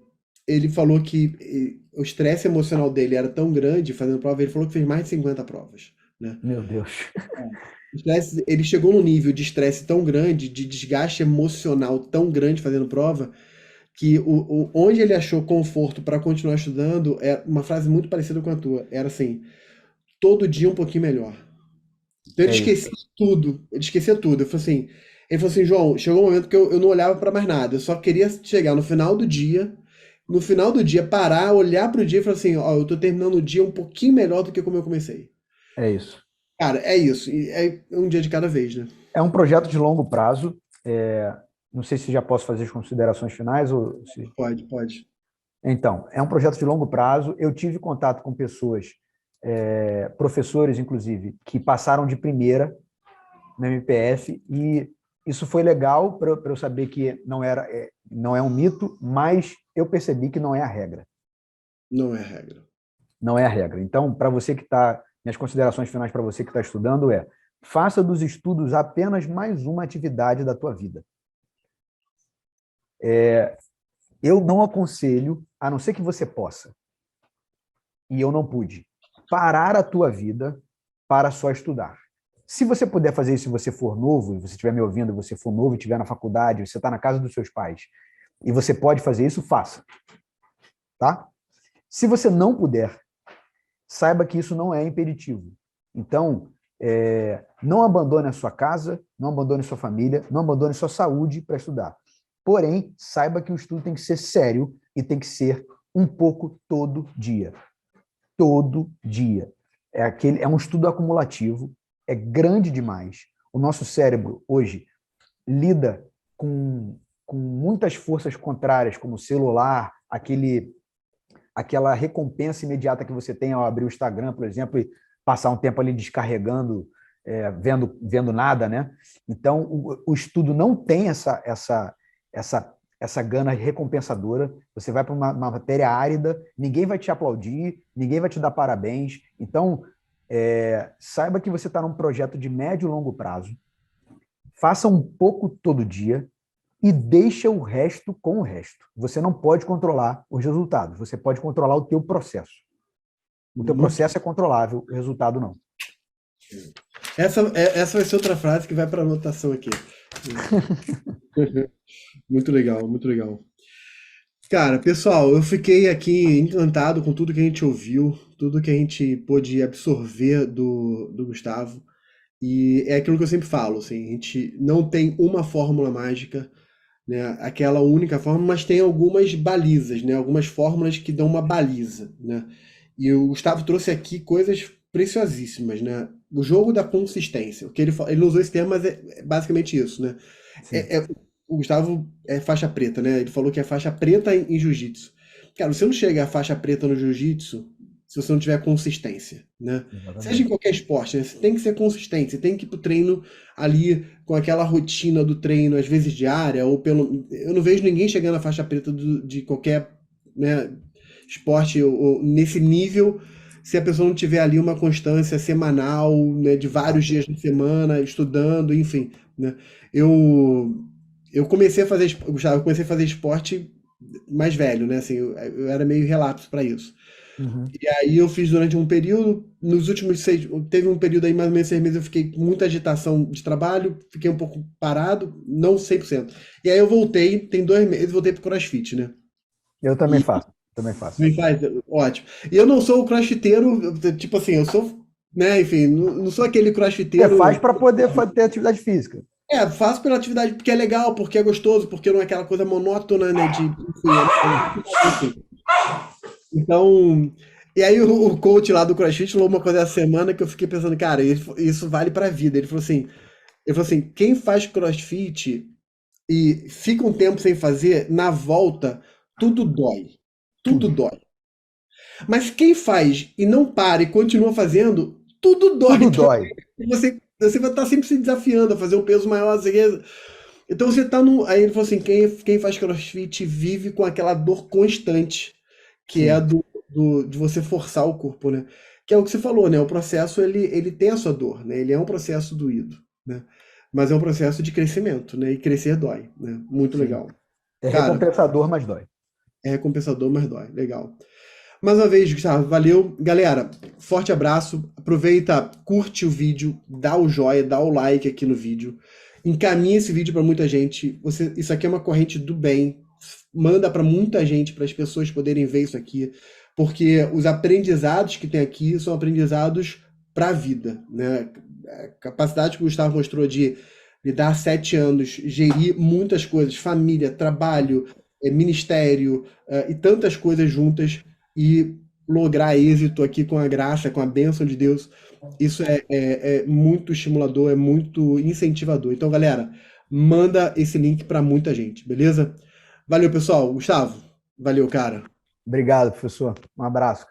[SPEAKER 1] ele falou que o estresse emocional dele era tão grande fazendo prova, ele falou que fez mais de 50 provas, né?
[SPEAKER 2] Meu Deus.
[SPEAKER 1] Ele chegou num nível de estresse tão grande, de desgaste emocional tão grande fazendo prova, que onde ele achou conforto para continuar estudando é uma frase muito parecida com a tua. Era assim, todo dia um pouquinho melhor. Então ele
[SPEAKER 2] É isso.
[SPEAKER 1] esquecia tudo, ele esquecia tudo. Ele falou assim, João, chegou um momento que eu não olhava para mais nada, eu só queria chegar no final do dia, parar, olhar pro dia e falar assim, ó, eu tô terminando o dia um pouquinho melhor do que como eu comecei.
[SPEAKER 2] É isso.
[SPEAKER 1] Cara, é isso, e é um dia de cada vez, né?
[SPEAKER 2] É um projeto de longo prazo. Não sei se já posso fazer as considerações finais ou se...
[SPEAKER 1] Pode, pode.
[SPEAKER 2] Então, é um projeto de longo prazo. Eu tive contato com pessoas, professores, inclusive, que passaram de primeira no MPF e isso foi legal para eu saber que não é um mito, mas eu percebi que não é a regra.
[SPEAKER 1] Não é regra.
[SPEAKER 2] Não é a regra. Então, para você que está, minhas considerações finais para você que está estudando faça dos estudos apenas mais uma atividade da tua vida. Eu não aconselho, a não ser que você possa, e eu não pude, parar a tua vida para só estudar. Se você puder fazer isso, se você for novo, você estiver me ouvindo, você for novo e estiver na faculdade, você está na casa dos seus pais, e você pode fazer isso, faça. Tá? Se você não puder, saiba que isso não é impeditivo. Então, não abandone a sua casa, não abandone sua família, não abandone sua saúde para estudar. Porém, saiba que o estudo tem que ser sério e tem que ser um pouco todo dia. Todo dia. É um estudo acumulativo, é grande demais. O nosso cérebro, hoje, lida com muitas forças contrárias, como o celular, aquela recompensa imediata que você tem ao abrir o Instagram, por exemplo, e passar um tempo ali descarregando, vendo nada, né? Então, o estudo não tem essa gana recompensadora. Você vai para uma matéria árida, ninguém vai te aplaudir, ninguém vai te dar parabéns. Então, saiba que você está num projeto de médio e longo prazo. Faça um pouco todo dia e deixa o resto com o resto. Você não pode controlar os resultados, você pode controlar o teu processo. O teu processo é controlável, o resultado não.
[SPEAKER 1] Essa vai ser outra frase que vai para anotação aqui. Muito legal, muito legal. Cara, pessoal, eu fiquei aqui encantado com tudo que a gente ouviu, tudo que a gente pôde absorver do Gustavo. E é aquilo que eu sempre falo, assim, a gente não tem uma fórmula mágica, né? Aquela única fórmula, mas tem algumas balizas, né? Algumas fórmulas que dão uma baliza, né? E o Gustavo trouxe aqui coisas preciosíssimas, né? O jogo da consistência. O que ele não usou esse termo, mas é basicamente isso, né?
[SPEAKER 2] Sim.
[SPEAKER 1] O Gustavo é faixa preta, né? Ele falou que é faixa preta em jiu-jitsu. Cara, você não chega a faixa preta no jiu-jitsu se você não tiver consistência, né? Seja em
[SPEAKER 2] Exatamente.
[SPEAKER 1] qualquer esporte, né? Você tem que ser consistente, você tem que ir pro treino ali com aquela rotina do treino, às vezes diária, ou pelo. Eu não vejo ninguém chegando à faixa preta de qualquer, né, esporte ou nesse nível se a pessoa não tiver ali uma constância semanal, né, de vários dias na semana, estudando, enfim, né? Eu, eu comecei a fazer, Gustavo, eu comecei a fazer esporte mais velho, né? Assim, eu era meio relapso para isso.
[SPEAKER 2] Uhum.
[SPEAKER 1] E aí eu fiz durante um período, nos últimos teve um período aí mais ou menos 6 meses, eu fiquei com muita agitação de trabalho, fiquei um pouco parado, não 100%. E aí eu voltei, tem 2 meses, voltei pro CrossFit, né?
[SPEAKER 2] Eu também
[SPEAKER 1] E
[SPEAKER 2] faço. Também faço.
[SPEAKER 1] me faz, ótimo. E eu não sou o crossfiteiro, tipo assim, eu sou, né, enfim, não sou aquele
[SPEAKER 2] Você faz
[SPEAKER 1] crossfiteiro.
[SPEAKER 2] para poder ter atividade física.
[SPEAKER 1] Faço pela atividade porque é legal, porque é gostoso, porque não é aquela coisa monótona, né, enfim, enfim. Então, e aí o coach lá do CrossFit falou uma coisa essa semana que eu fiquei pensando, cara, isso vale pra vida. Ele falou assim, quem faz CrossFit e fica um tempo sem fazer, na volta, tudo dói. Tudo
[SPEAKER 2] Tudo.
[SPEAKER 1] dói. Mas quem faz e não para e continua fazendo, tudo dói
[SPEAKER 2] Tudo
[SPEAKER 1] também.
[SPEAKER 2] dói.
[SPEAKER 1] Você vai estar sempre se desafiando a fazer um peso maior, às vezes. Então você tá no. Aí ele falou assim: quem faz CrossFit vive com aquela dor constante, que é a
[SPEAKER 2] Sim.
[SPEAKER 1] de você forçar o corpo, né? Que é o que você falou, né? O processo ele tem a sua dor, né? Ele é um processo doído, né? mas é um processo de crescimento, né? E crescer dói, né? Muito
[SPEAKER 2] Sim.
[SPEAKER 1] legal.
[SPEAKER 2] É
[SPEAKER 1] Cara,
[SPEAKER 2] recompensador, mas dói.
[SPEAKER 1] é recompensador, mas dói. Legal. Mais uma vez, Gustavo, valeu. Galera, forte abraço. Aproveita, curte o vídeo, dá o joia, dá o like aqui no vídeo. Encaminha esse vídeo para muita gente. Isso aqui é uma corrente do bem. Manda para muita gente, para as pessoas poderem ver isso aqui. Porque os aprendizados que tem aqui são aprendizados para a vida, né? A capacidade que o Gustavo mostrou de lidar 7 anos, gerir muitas coisas, família, trabalho, ministério, e tantas coisas juntas e lograr êxito aqui com a graça, com a bênção de Deus, isso é muito estimulador, é muito incentivador. Então, galera, manda esse link para muita gente, beleza? Valeu, pessoal. Gustavo, valeu, cara.
[SPEAKER 2] Obrigado, professor. Um abraço.